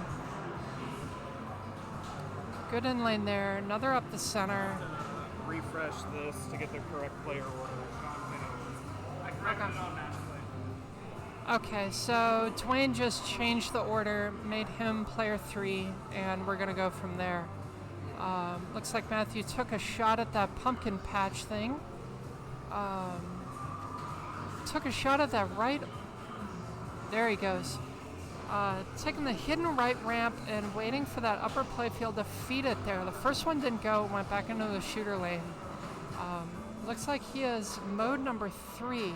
Good in lane there. Another up the center. Refresh this to get the correct player order. I corrected it on match play. Okay, so Dwayne just changed the order, made him player 3, and we're going to go from there. Looks like Matthew took a shot at that pumpkin patch thing. Took a shot at that right. There he goes. Taking the hidden right ramp and waiting for that upper playfield to feed it there. The first one didn't go, went back into the shooter lane. Looks like he has mode number 3.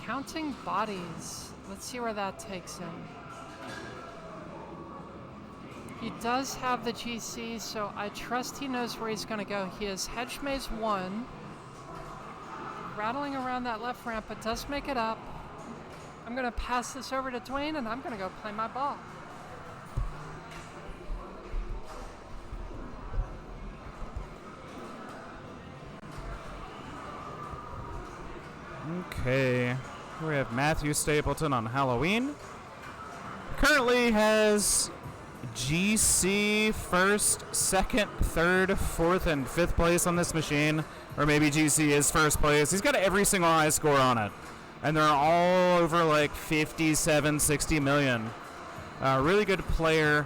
Counting bodies. Let's see where that takes him. He does have the GC, so I trust he knows where he's going to go. He is Hedge Maze 1. Rattling around that left ramp, but does make it up. I'm going to pass this over to Dwayne, and I'm going to go play my ball. Okay. We have Matthew Stapleton on Halloween. Currently has GC first, second, third, fourth, and fifth place on this machine. Or maybe GC is first place. He's got every single high score on it. And they're all over like 57, 60 million. Really good player.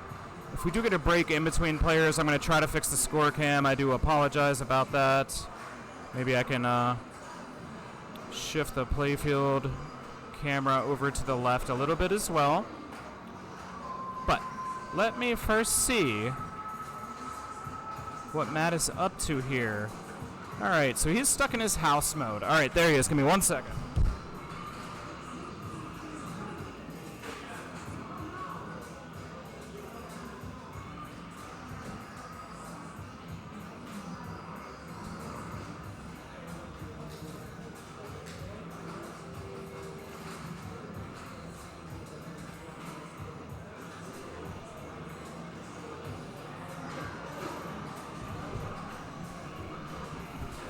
If we do get a break in between players, I'm going to try to fix the score cam. I do apologize about that. Maybe I can shift the playfield camera over to the left a little bit as well. But let me first see what Matt is up to here. All right, so he's stuck in his house mode. All right, there he is. Give me 1 second.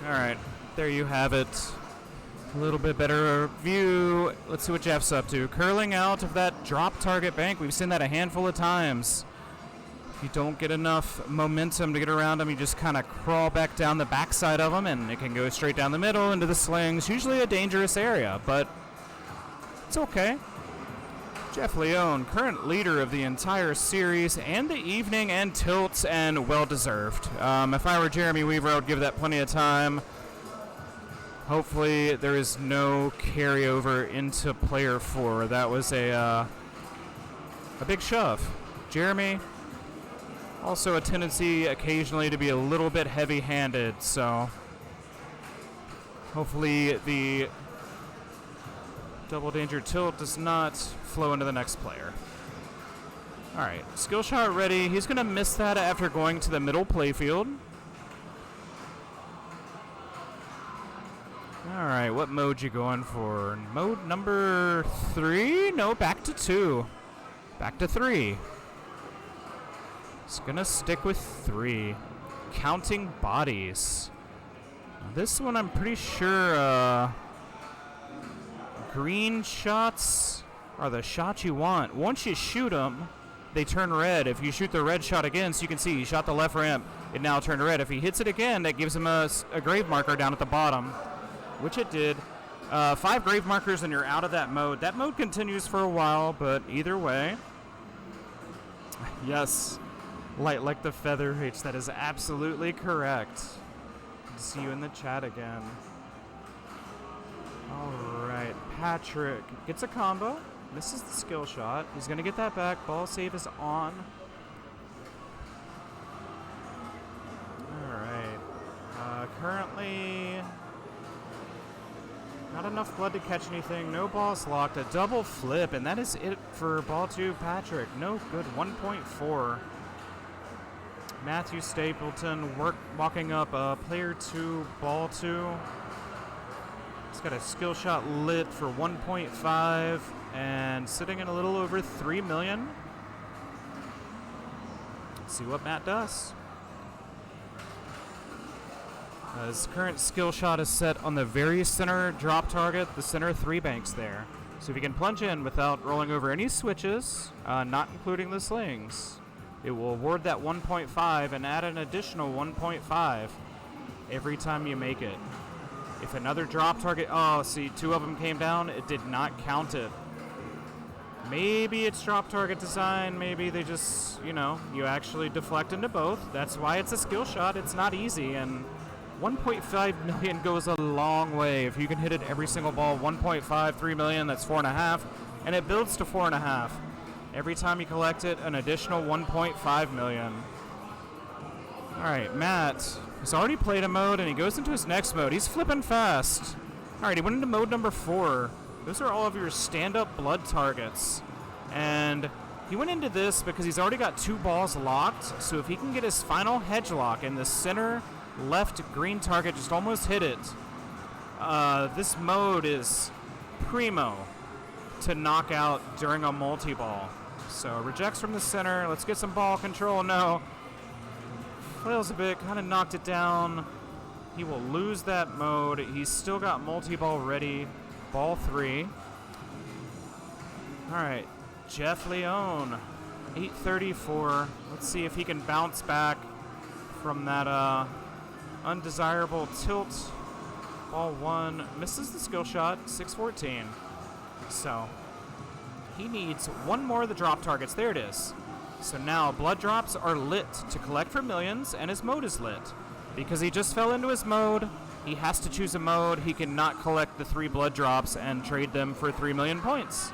All right, there you have it. A little bit better view. Let's see what Jeff's up to. Curling out of that drop target bank. We've seen that a handful of times. If you don't get enough momentum to get around him, you just kind of crawl back down the backside of him, and it can go straight down the middle into the slings. Usually a dangerous area, but it's okay. Jeff Leone, current leader of the entire series and the evening and tilts, and well-deserved. If I were Jeremy Weaver, I would give that plenty of time. Hopefully there is no carryover into player 4. That was a big shove. Jeremy, also a tendency occasionally to be a little bit heavy-handed, so hopefully the double danger tilt does not flow into the next player. All right, skill shot ready. He's going to miss that after going to the middle playfield. All right, what mode you going for? Mode number 3? No, back to 2. Back to 3. It's gonna stick with 3. Counting bodies. Now, this one I'm pretty sure green shots are the shots you want. Once you shoot them, they turn red. If you shoot the red shot again, so you can see he shot the left ramp, it now turned red. If he hits it again, that gives him a grave marker down at the bottom, which it did. 5 grave markers and you're out of that mode. That mode continues for a while, but either way. Yes, light like the feather H. That is absolutely correct. Good to see you in the chat again. All right, Patrick gets a combo. Misses the skill shot. He's going to get that back. Ball save is on. All right. Currently, not enough blood to catch anything. No balls locked. A double flip, and that is it for ball 2, Patrick. No good. 1.4. Matthew Stapleton walking up player 2, ball 2. He's got a skill shot lit for 1.5 and sitting in a little over 3 million. Let's see what Matt does. His current skill shot is set on the very center drop target, the center 3 banks there. So if he can plunge in without rolling over any switches, not including the slings, it will award that 1.5 and add an additional 1.5 every time you make it. If another drop target, oh, see, 2 of them came down, it did not count it. Maybe it's drop target design, maybe they just, you actually deflect into both. That's why it's a skill shot. It's not easy, and 1.5 million goes a long way. If you can hit it every single ball, 1.5, 3 million, that's 4.5, and it builds to 4.5. Every time you collect it, an additional 1.5 million. All right, Matt has already played a mode, and he goes into his next mode. He's flipping fast. All right, he went into mode number 4. Those are all of your stand-up blood targets. And he went into this because he's already got 2 balls locked, so if he can get his final hedge lock in the center left green target, just almost hit it, this mode is primo to knock out during a multi-ball. So rejects from the center. Let's get some ball control. No. Flails a bit, kind of knocked it down. He will lose that mode. He's still got multi-ball ready. Ball 3. All right, Jeff Leone, 834. Let's see if he can bounce back from that undesirable tilt. Ball 1 misses the skill shot, 614. So he needs 1 more of the drop targets. There it is. So now blood drops are lit to collect for millions, and his mode is lit. Because he just fell into his mode, he has to choose a mode. He cannot collect the 3 blood drops and trade them for 3 million points.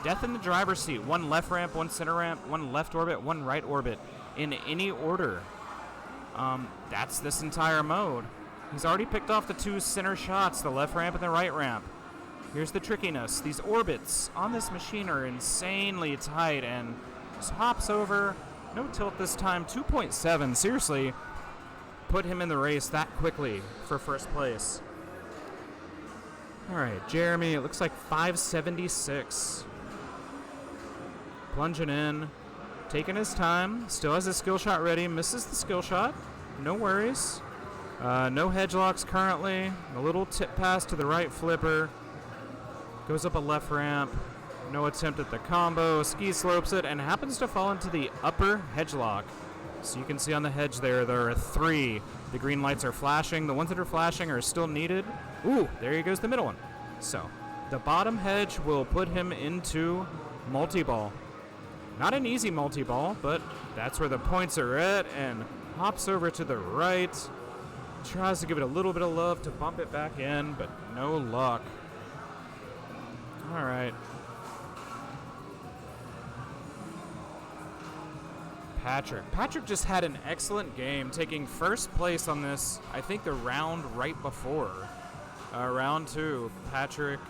Death in the driver's seat. 1 left ramp, 1 center ramp, 1 left orbit, 1 right orbit. In any order. That's this entire mode. He's already picked off the 2 center shots, the left ramp and the right ramp. Here's the trickiness. These orbits on this machine are insanely tight, and just hops over. No tilt this time. 2.7. Seriously, put him in the race that quickly for first place. All right, Jeremy, it looks like 576. Plunging in, taking his time. Still has his skill shot ready. Misses the skill shot. No worries. No hedge locks currently. A little tip pass to the right flipper. Goes up a left ramp. No attempt at the combo. Ski slopes it and happens to fall into the upper hedge lock. So you can see on the hedge there are 3. The green lights are flashing. The ones that are flashing are still needed. Ooh, there goes the middle one. So the bottom hedge will put him into multi-ball. Not an easy multi-ball, but that's where the points are at, and hops over to the right. Tries to give it a little bit of love to bump it back in, but no luck. All right. Patrick just had an excellent game, taking first place on this, I think the round right before. Round 2. Patrick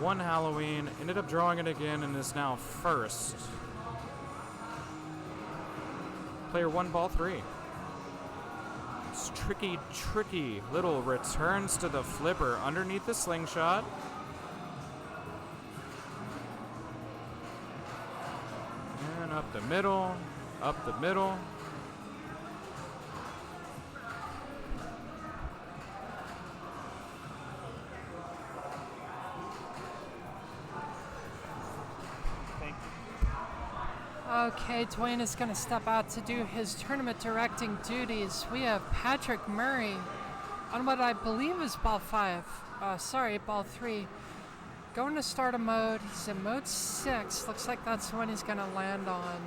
won Halloween, ended up drawing it again, and is now first. Player 1, ball 3. It's tricky little returns to the flipper underneath the slingshot. And up the middle. Okay, Dwayne is going to step out to do his tournament directing duties. We have Patrick Murray on what I believe is ball 5. Ball 3. Going to starter mode. He's in mode 6. Looks like that's the one he's going to land on.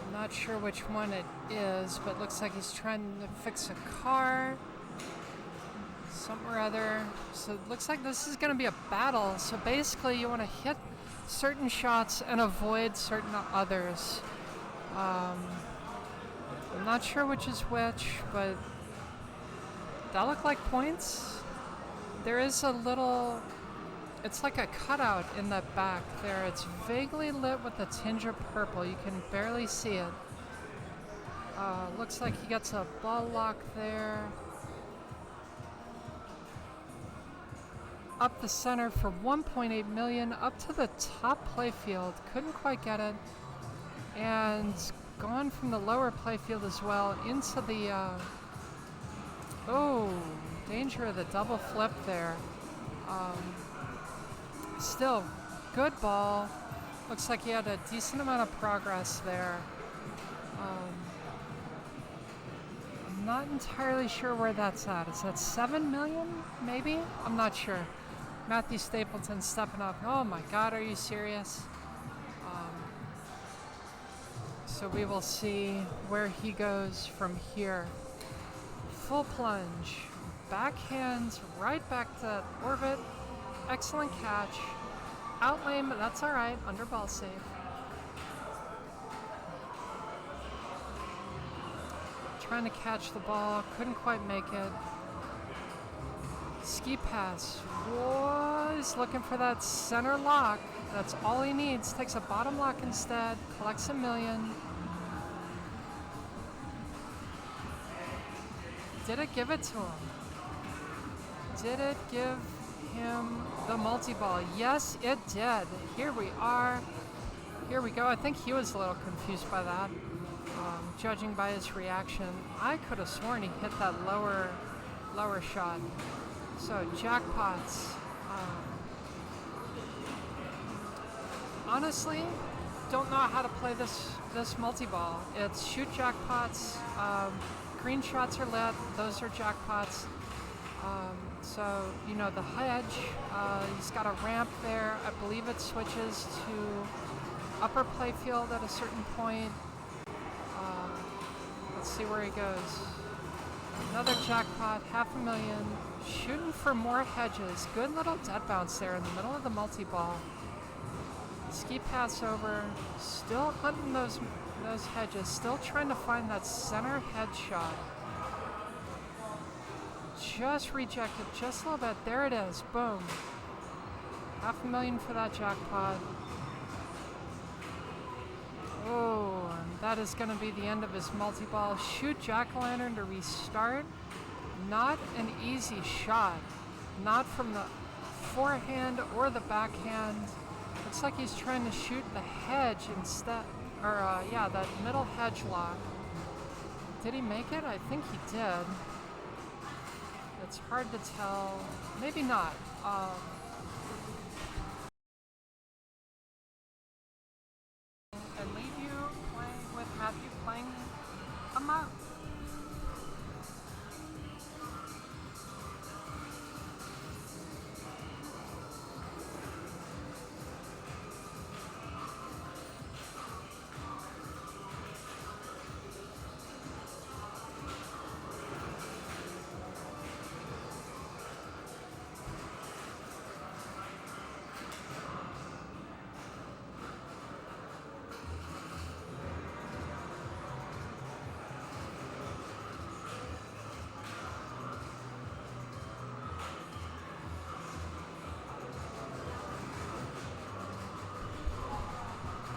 I'm not sure which one it is, but looks like he's trying to fix a car. Something or other. So it looks like this is going to be a battle. So basically you want to hit certain shots and avoid certain others. I'm not sure which is which, but that look like points. There is a little, it's like a cutout in the back there. It's vaguely lit with a tinge of purple. You can barely see it. Looks like he gets a ball lock there. Up the center for 1.8 million, up to the top playfield, couldn't quite get it, and gone from the lower playfield as well into the, danger of the double flip there. Still, good ball, looks like he had a decent amount of progress there. I'm not entirely sure where that's at. Is that 7 million, maybe? I'm not sure. Matthew Stapleton stepping up. Oh my God, are you serious? So we will see where he goes from here. Full plunge, backhand, right back to orbit. Excellent catch. Out lane, but that's all right. Under ball safe. Trying to catch the ball, couldn't quite make it. Ski pass was looking for that center lock. That's all he needs. Takes a bottom lock instead, collects 1 million. Did it give it to him? Did it give him the multi-ball? Yes, it did. Here we are. Here we go. I think he was a little confused by that. Judging by his reaction, I could have sworn he hit that lower shot. So jackpots. Honestly, don't know how to play this multi-ball. It's shoot jackpots. Green shots are lit. Those are jackpots. So you know the hedge. He's got a ramp there. I believe it switches to upper playfield at a certain point. Let's see where he goes. Another jackpot, 500,000. Shooting for more hedges. Good little dead bounce there in the middle of the multi-ball. Ski pass over. Still hunting those hedges. Still trying to find that center head shot. Just rejected just a little bit. There it is. Boom. 500,000 for that jackpot. Oh, and that is going to be the end of his multi-ball. Shoot jack-o'-lantern to restart. Not an easy shot. Not from the forehand or the backhand. Looks like he's trying to shoot the hedge instead. Or, that middle hedge lock. Did he make it? I think he did. It's hard to tell. Maybe not. And leave you playing with Matthew playing a map.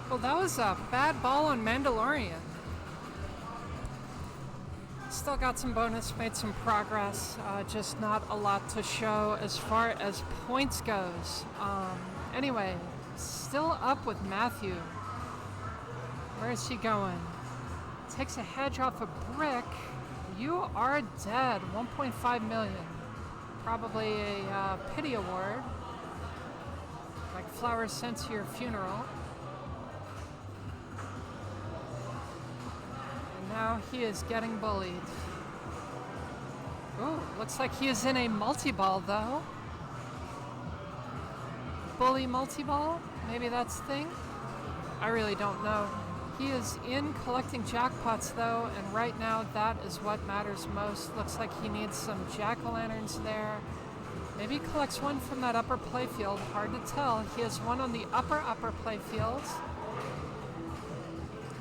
Well, that was a bad ball on Mandalorian. Still got some bonus, made some progress, just not a lot to show as far as points goes. Anyway, still up with Matthew. Where is he going? Takes a hedge off a brick. You are dead. 1.5 million. Probably a pity award. Like flowers sent to your funeral. Now he is getting bullied. Ooh, looks like he is in a multi-ball though. Bully multi-ball? Maybe that's the thing? I really don't know. He is in collecting jackpots though, and right now that is what matters most. Looks like he needs some jack-o'-lanterns there. Maybe he collects one from that upper playfield. Hard to tell. He has one on the upper playfield.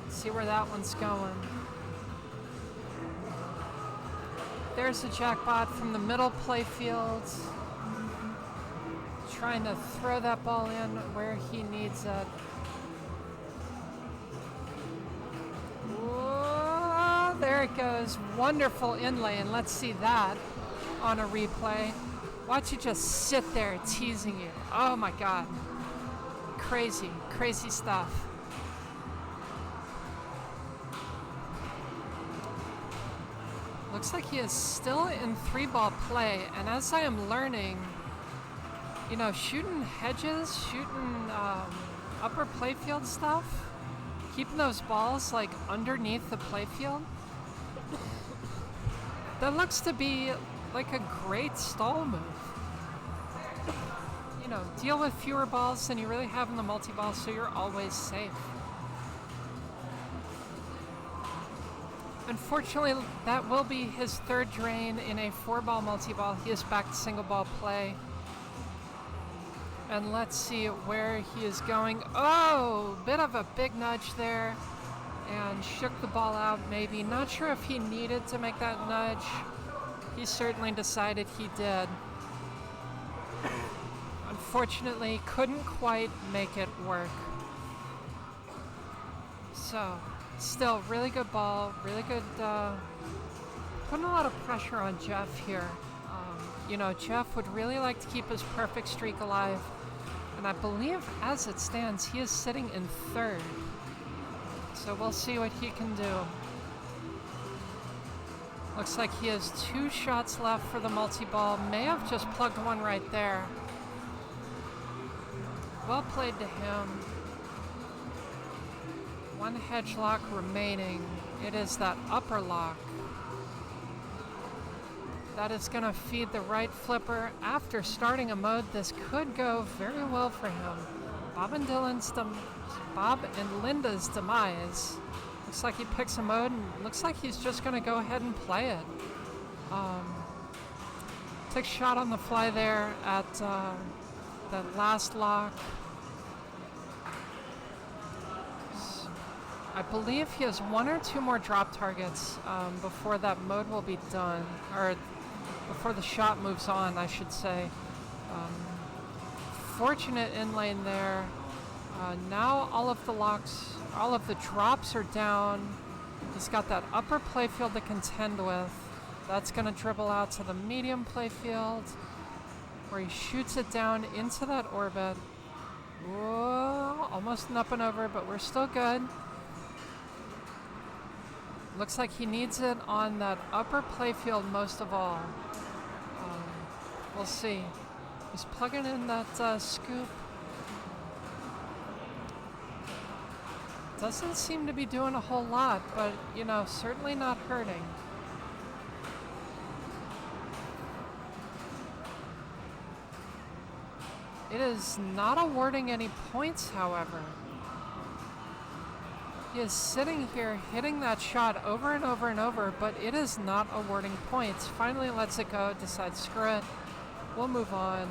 See where that one's going. There's a jackpot from the middle playfield. Trying to throw that ball in where he needs it. Whoa, there it goes. Wonderful inlay, and let's see that on a replay. Watch it just sit there teasing you. Oh my God. Crazy, crazy stuff. Looks like he is still in 3-ball play, and as I am learning, you know, shooting hedges, shooting upper playfield stuff, keeping those balls like underneath the playfield, that looks to be like a great stall move. You know, deal with fewer balls than you really have in the multi-ball, so you're always safe. Unfortunately, that will be his third drain in a 4-ball multi-ball. He is back to single-ball play. And let's see where he is going. Oh, bit of a big nudge there. And shook the ball out, maybe. Not sure if he needed to make that nudge. He certainly decided he did. Unfortunately, couldn't quite make it work. So, still, really good ball, really good, putting a lot of pressure on Jeff here. You know, Jeff would really like to keep his perfect streak alive, and I believe as it stands, he is sitting in 3rd. So we'll see what he can do. Looks like he has 2 shots left for the multi-ball. May have just plugged one right there. Well played to him. 1 hedge lock remaining. It is that upper lock. That is going to feed the right flipper. After starting a mode, this could go very well for him. Bob and Linda's demise. Looks like he picks a mode, and looks like he's just going to go ahead and play it. Takes a shot on the fly there at that last lock. I believe he has 1 or 2 more drop targets before that mode will be done, or before the shot moves on, I should say. Fortunate in lane there. Now all of the locks, all of the drops are down. He's got that upper playfield to contend with. That's going to dribble out to the medium playfield, where he shoots it down into that orbit. Whoa, almost an up and over, but we're still good. Looks like he needs it on that upper playfield most of all. We'll see. He's plugging in that scoop. Doesn't seem to be doing a whole lot, but, you know, certainly not hurting. It is not awarding any points, however. He is sitting here hitting that shot over and over and over, but it is not awarding points. Finally lets it go, decides screw it. We'll move on.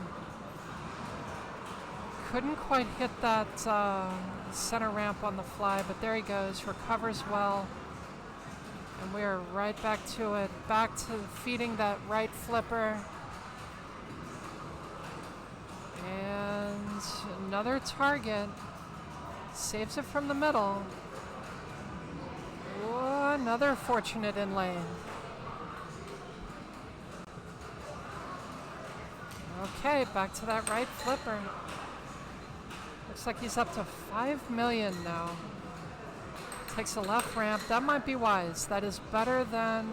Couldn't quite hit that center ramp on the fly, but there he goes, recovers well. And we are right back to it, back to feeding that right flipper. And another target, saves it from the middle. Oh, another fortunate in lane. Okay, back to that right flipper. Looks like he's up to 5 million now. Takes a left ramp. That might be wise. That is better than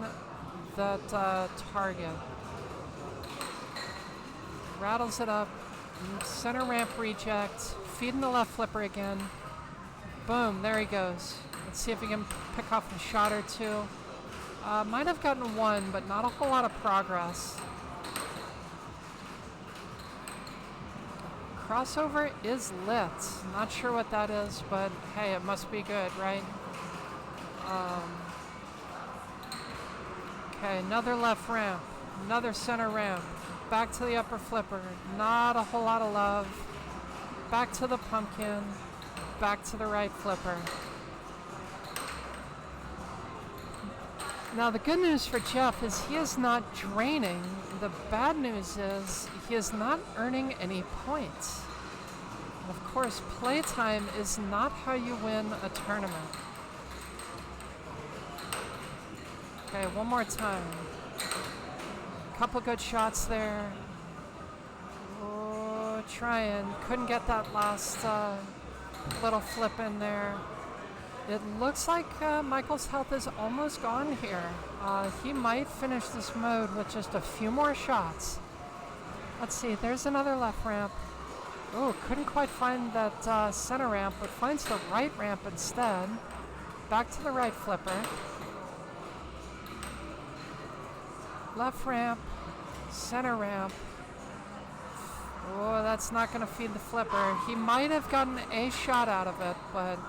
that target. Rattles it up. Center ramp reject. Feeding the left flipper again. Boom, there he goes. Let's see if he can pick off a shot or two. Might have gotten one, but not a whole lot of progress. Crossover is lit. Not sure what that is, but hey, it must be good, right? Okay, another left ramp, another center ramp, back to the upper flipper. Not a whole lot of love. Back to the pumpkin, back to the right flipper. Now the good news for Jeff is he is not draining. The bad news is he is not earning any points. And of course, playtime is not how you win a tournament. Okay, one more time. Couple good shots there. Oh, trying. Couldn't get that last little flip in there. It looks like Michael's health is almost gone here. He might finish this mode with just a few more shots. Let's see, there's another left ramp. Oh, couldn't quite find that center ramp, but finds the right ramp instead. Back to the right flipper. Left ramp, center ramp. Oh, that's not going to feed the flipper. He might have gotten a shot out of it, but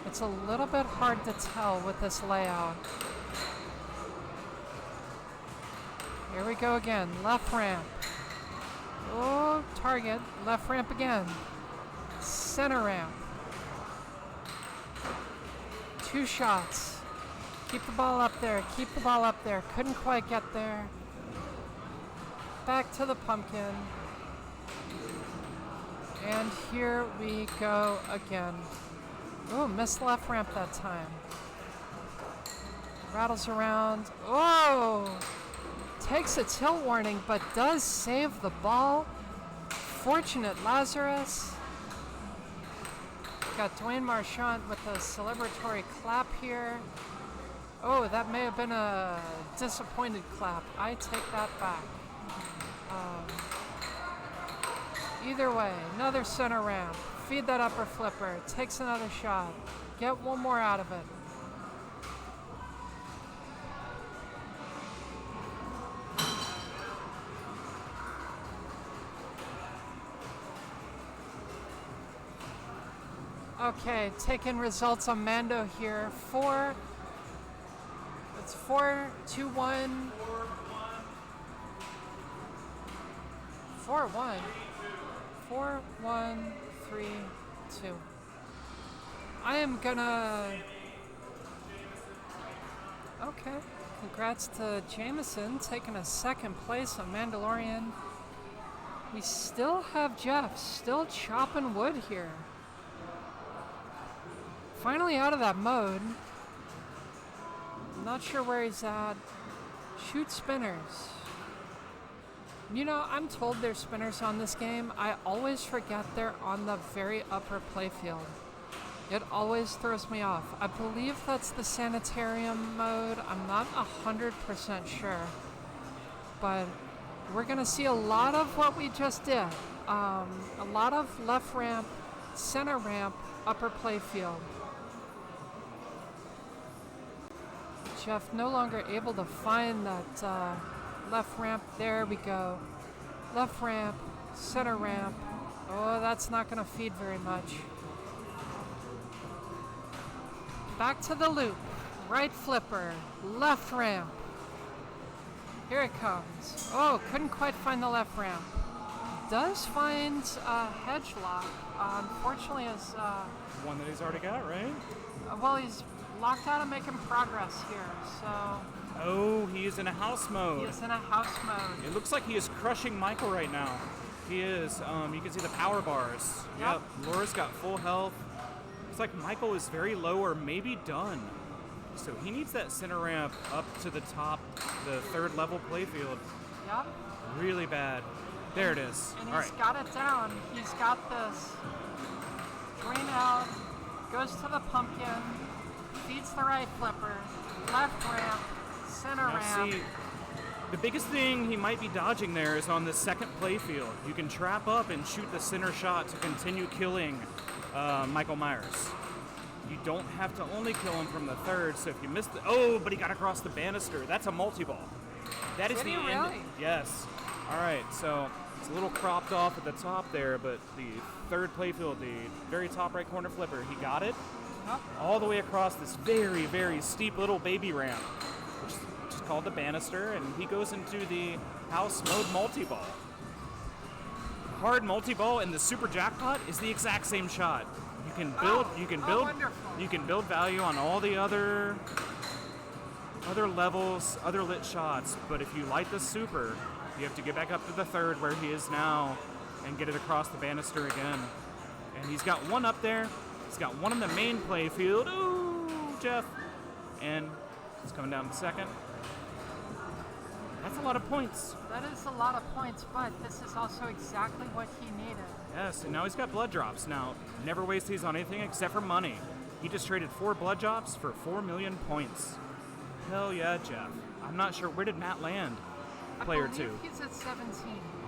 it's a little bit hard to tell with this layout. Here we go again. Left ramp. Oh, target. Left ramp again. Center ramp. 2 shots. Keep the ball up there. Keep the ball up there. Couldn't quite get there. Back to the pumpkin. And here we go again. Oh, missed the left ramp that time. Rattles around. Oh! Takes a tilt warning, but does save the ball. Fortunate Lazarus. Got Dwayne Marchand with a celebratory clap here. Oh, that may have been a disappointed clap. I take that back. Either way, another center ramp. Feed that upper flipper. Takes another shot. Get one more out of it. Okay, taking results on Mando here. It's 4-2-1. 4-1. 4-1. 3-2. I am gonna. Okay. Congrats to Jameson taking a second place on Mandalorian. We still have Jeff still chopping wood here. Finally out of that mode. Not sure where he's at. Shoot spinners. You know, I'm told there's spinners on this game. I always forget they're on the very upper playfield. It always throws me off. I believe that's the sanitarium mode. I'm not 100% sure. But we're going to see a lot of what we just did. A lot of left ramp, center ramp, upper playfield. Jeff no longer able to find that left ramp. There we go. Left ramp, center ramp. Oh, that's not going to feed very much. Back to the loop. Right flipper, left ramp. Here it comes. Oh, couldn't quite find the left ramp. Does find hedge lock. Unfortunately, is One that he's already got, right? well, he's locked out of making progress here. So Oh, he is in a house mode. he is in a house mode. It looks like he is crushing Michael right now. He is. You can see the power bars. Yep. Laura's got full health. Looks like Michael is very low or maybe done. So he needs that center ramp up to the top, the third level playfield. Yep. Really bad. There it is. And All he's right. got it down. He's got this. Drain out, goes to the pumpkin, feeds the right flipper, left ramp, center Now ramp. see, the biggest thing he might be dodging there is on the second playfield. You can trap up and shoot the center shot to continue killing Michael Myers. You don't have to only kill him from the third, so if you miss the... Oh, but he got across the banister. That's a multi-ball. That is Did the he end. really? Yes. All right, so it's a little cropped off at the top there, but the third playfield, the very top right corner flipper, he got it Yep. all the way across this very, very steep little baby ramp, which is called the banister, and he goes into the house mode multi-ball. Hard multi-ball and the super jackpot is the exact same shot. You can build, wonderful. you can build value on all the other levels, other lit shots, but if you light the super, you have to get back up to the third where he is now and get it across the banister again. And he's got one up there. He's got one in the main play field. Ooh, Jeff. And it's coming down to second. That's a lot of points. That is a lot of points, but this is also exactly what he needed. Yes, and now he's got blood drops. Now, never waste these on anything except for money. He just traded 4 blood drops for 4 million points. Hell yeah, Jeff. I'm not sure. Where did Matt land? Player I believe 2. he's at 17.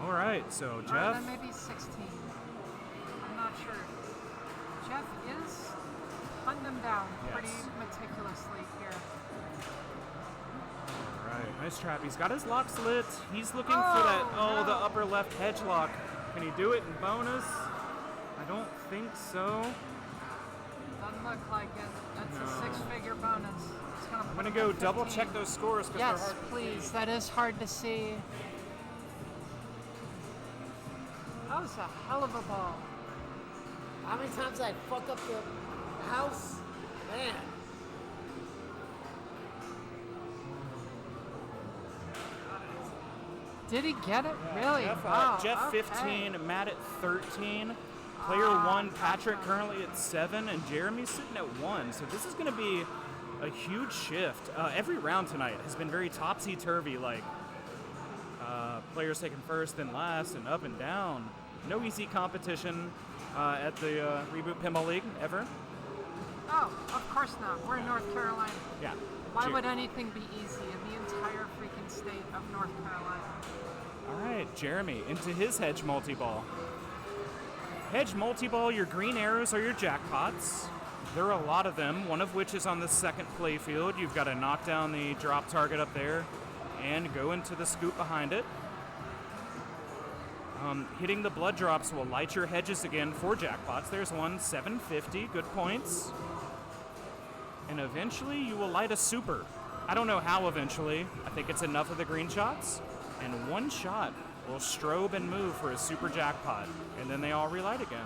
All right, so Or Jeff. then maybe 16. I'm not sure. Jeff is hunting him down pretty Yes. meticulously here. All right, nice trap. He's got his locks lit. He's looking for that. Oh, the no. upper left hedge lock. Can he do it in bonus? I don't think so. Doesn't look like it. That's a No. 6-figure bonus. It's gonna I'm put gonna him go at double 15. check those scores because Yes, they're hard. please. That is hard to see. That was a hell of a ball. How many times I fuck up the house? Man. Did he get it? Really? Jeff, Wow, Jeff okay. 15, Matt at 13. Player 1, Patrick currently at 7, and Jeremy's sitting at 1. So this is going to be a huge shift. Every round tonight has been very topsy-turvy, like players taking first and last and up and down. No easy competition at the Reboot Pinball League ever. Oh, of course not. We're in North Carolina. Yeah. Why would anything be easy in the entire freaking state of North Carolina? All right, Jeremy into his hedge multi-ball. Hedge multi-ball, your green arrows are your jackpots. There are a lot of them, one of which is on the second play field. You've got to knock down the drop target up there and go into the scoop behind it. Hitting the blood drops will light your hedges again for jackpots. There's one, 750, good points. And eventually you will light a super. I don't know how eventually. I think it's enough of the green shots. And one shot will strobe and move for a super jackpot. And then they all relight again.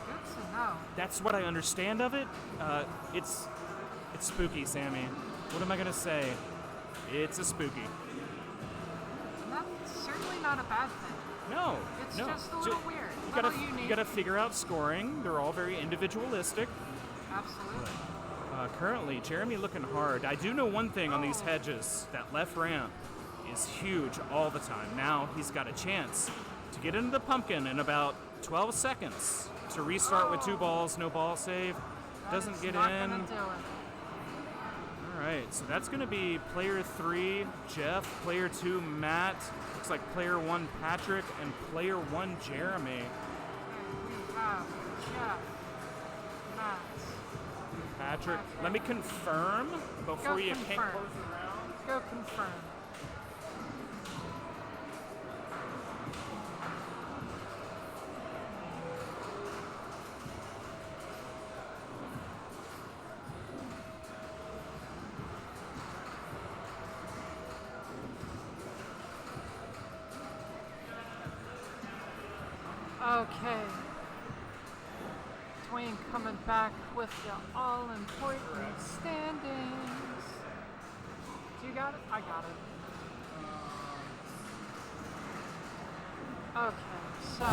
Good to know. That's what I understand of it. It's spooky, Sammy. What am I gonna say? It's a spooky. That's certainly not a bad thing. No, It's no. just a little weird. You Little gotta, unique. you gotta figure out scoring. They're all very individualistic. Absolutely. Currently, Jeremy looking hard. I do know one thing on these hedges. That left ramp is huge all the time. Now he's got a chance to get into the pumpkin in about 12 seconds to restart with 2 balls, no ball save. doesn't That's get not in. gonna do it. All right, so that's going to be player 3, Jeff, player 2, Matt. Looks like player 1, Patrick, and player 1, Jeremy. Okay, we have Jeff, Matt. Patrick, let me confirm before Go you can't confirm. close the round. Go confirm. Okay. Dwayne coming back with the all-important standings. Do you got it? I got it. Okay, so.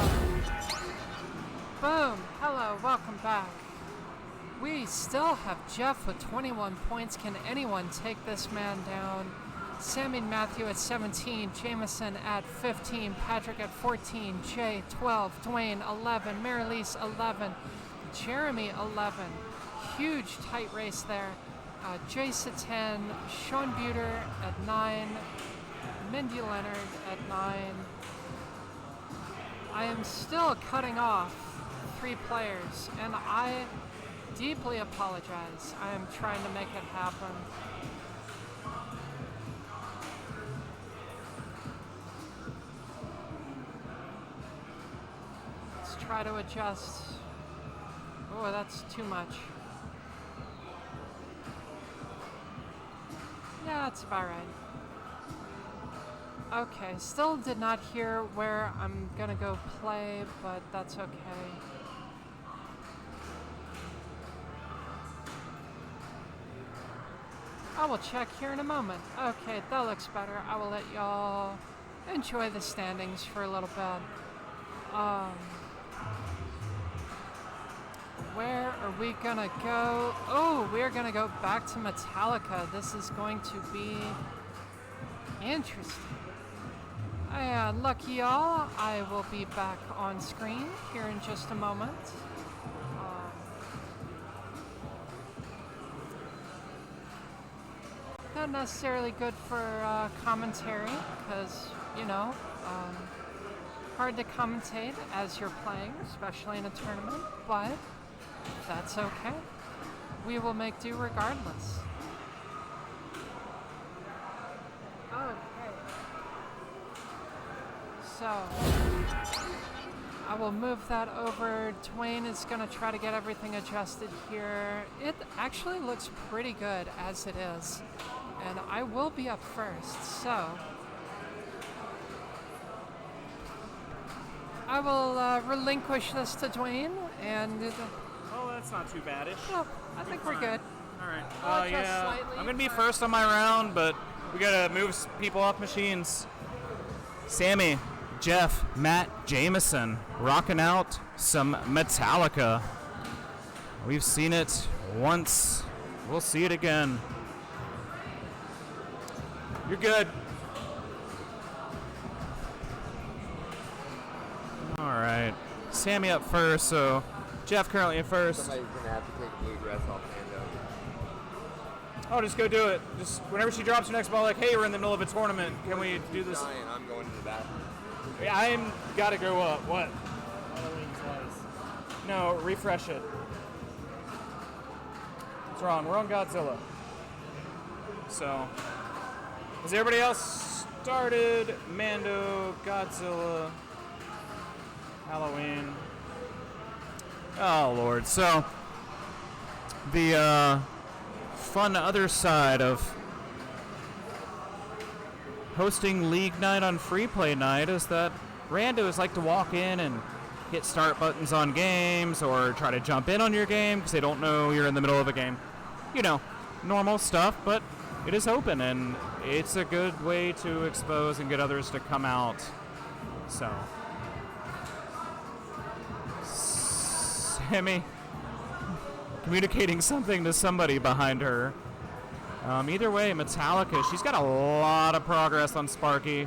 Boom. Hello, welcome back. We still have Jeff with 21 points. Can anyone take this man down? Sammy and Matthew at 17, Jameson at 15, Patrick at 14, Jay 12, Dwayne 11, Marilise 11, Jeremy 11. Huge tight race there. Jace at 10, Sean Buter at 9, Mindy Leonard at 9. I am still cutting off 3 players, and I deeply apologize. I am trying to make it happen. Try to adjust. Oh, that's too much. Yeah, that's about right. Okay, still did not hear where I'm gonna go play, but that's okay. I will check here in a moment. Okay, that looks better. I will let y'all enjoy the standings for a little bit. Where are we gonna go? Oh, we're gonna go back to Metallica. This is going to be interesting. And lucky y'all, I will be back on screen here in just a moment. Not necessarily good for commentary, because, you know, hard to commentate as you're playing, especially in a tournament, but that's okay. We will make do regardless. Okay. So, I will move that over. Dwayne is going to try to get everything adjusted here. It actually looks pretty good as it is. And I will be up first, so I will relinquish this to Dwayne, and Oh, that's not too badish. well, I think we're good. All right. I'll adjust Yeah. slightly I'm going to be for- first on my round, but we got to move people off machines. Sammy, Jeff, Matt, Jameson, rocking out some Metallica. We've seen it once. We'll see it again. You're good. All right. Sammy up first, so Jeff currently in first. Somebody's gonna have to take the address off Mando. Oh, just go do it. Just whenever she drops her next ball, like, hey, we're in the middle of a tournament. Can we do this? Dying, I'm going to the bathroom. Yeah, I'm gotta go up. What? No, refresh it. What's wrong? We're on Godzilla. So, has everybody else started? Mando, Godzilla, Halloween. Oh, Lord. So, the fun other side of hosting League Night on Free Play Night is that randos like to walk in and hit start buttons on games or try to jump in on your game because they don't know you're in the middle of a game. You know, normal stuff, but it is open and it's a good way to expose and get others to come out. So, Sammy communicating something to somebody behind her. Either way, Metallica, she's got a lot of progress on Sparky.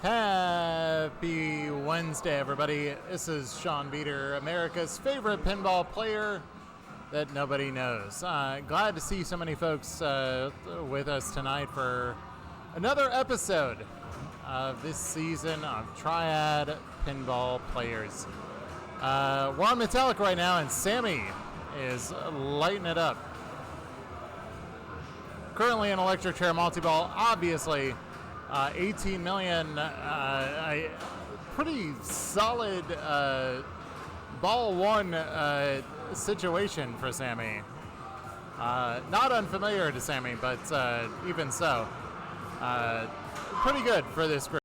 Happy Wednesday, everybody. This is Sean Beater, America's favorite pinball player that nobody knows. Glad to see so many folks with us tonight for another episode of this season of Triad Pinball Players. We're on Metallic right now, and Sammy is lighting it up. Currently in electric chair multi-ball, obviously 18 million, pretty solid ball one situation for Sammy. Not unfamiliar to Sammy, but even so, pretty good for this group.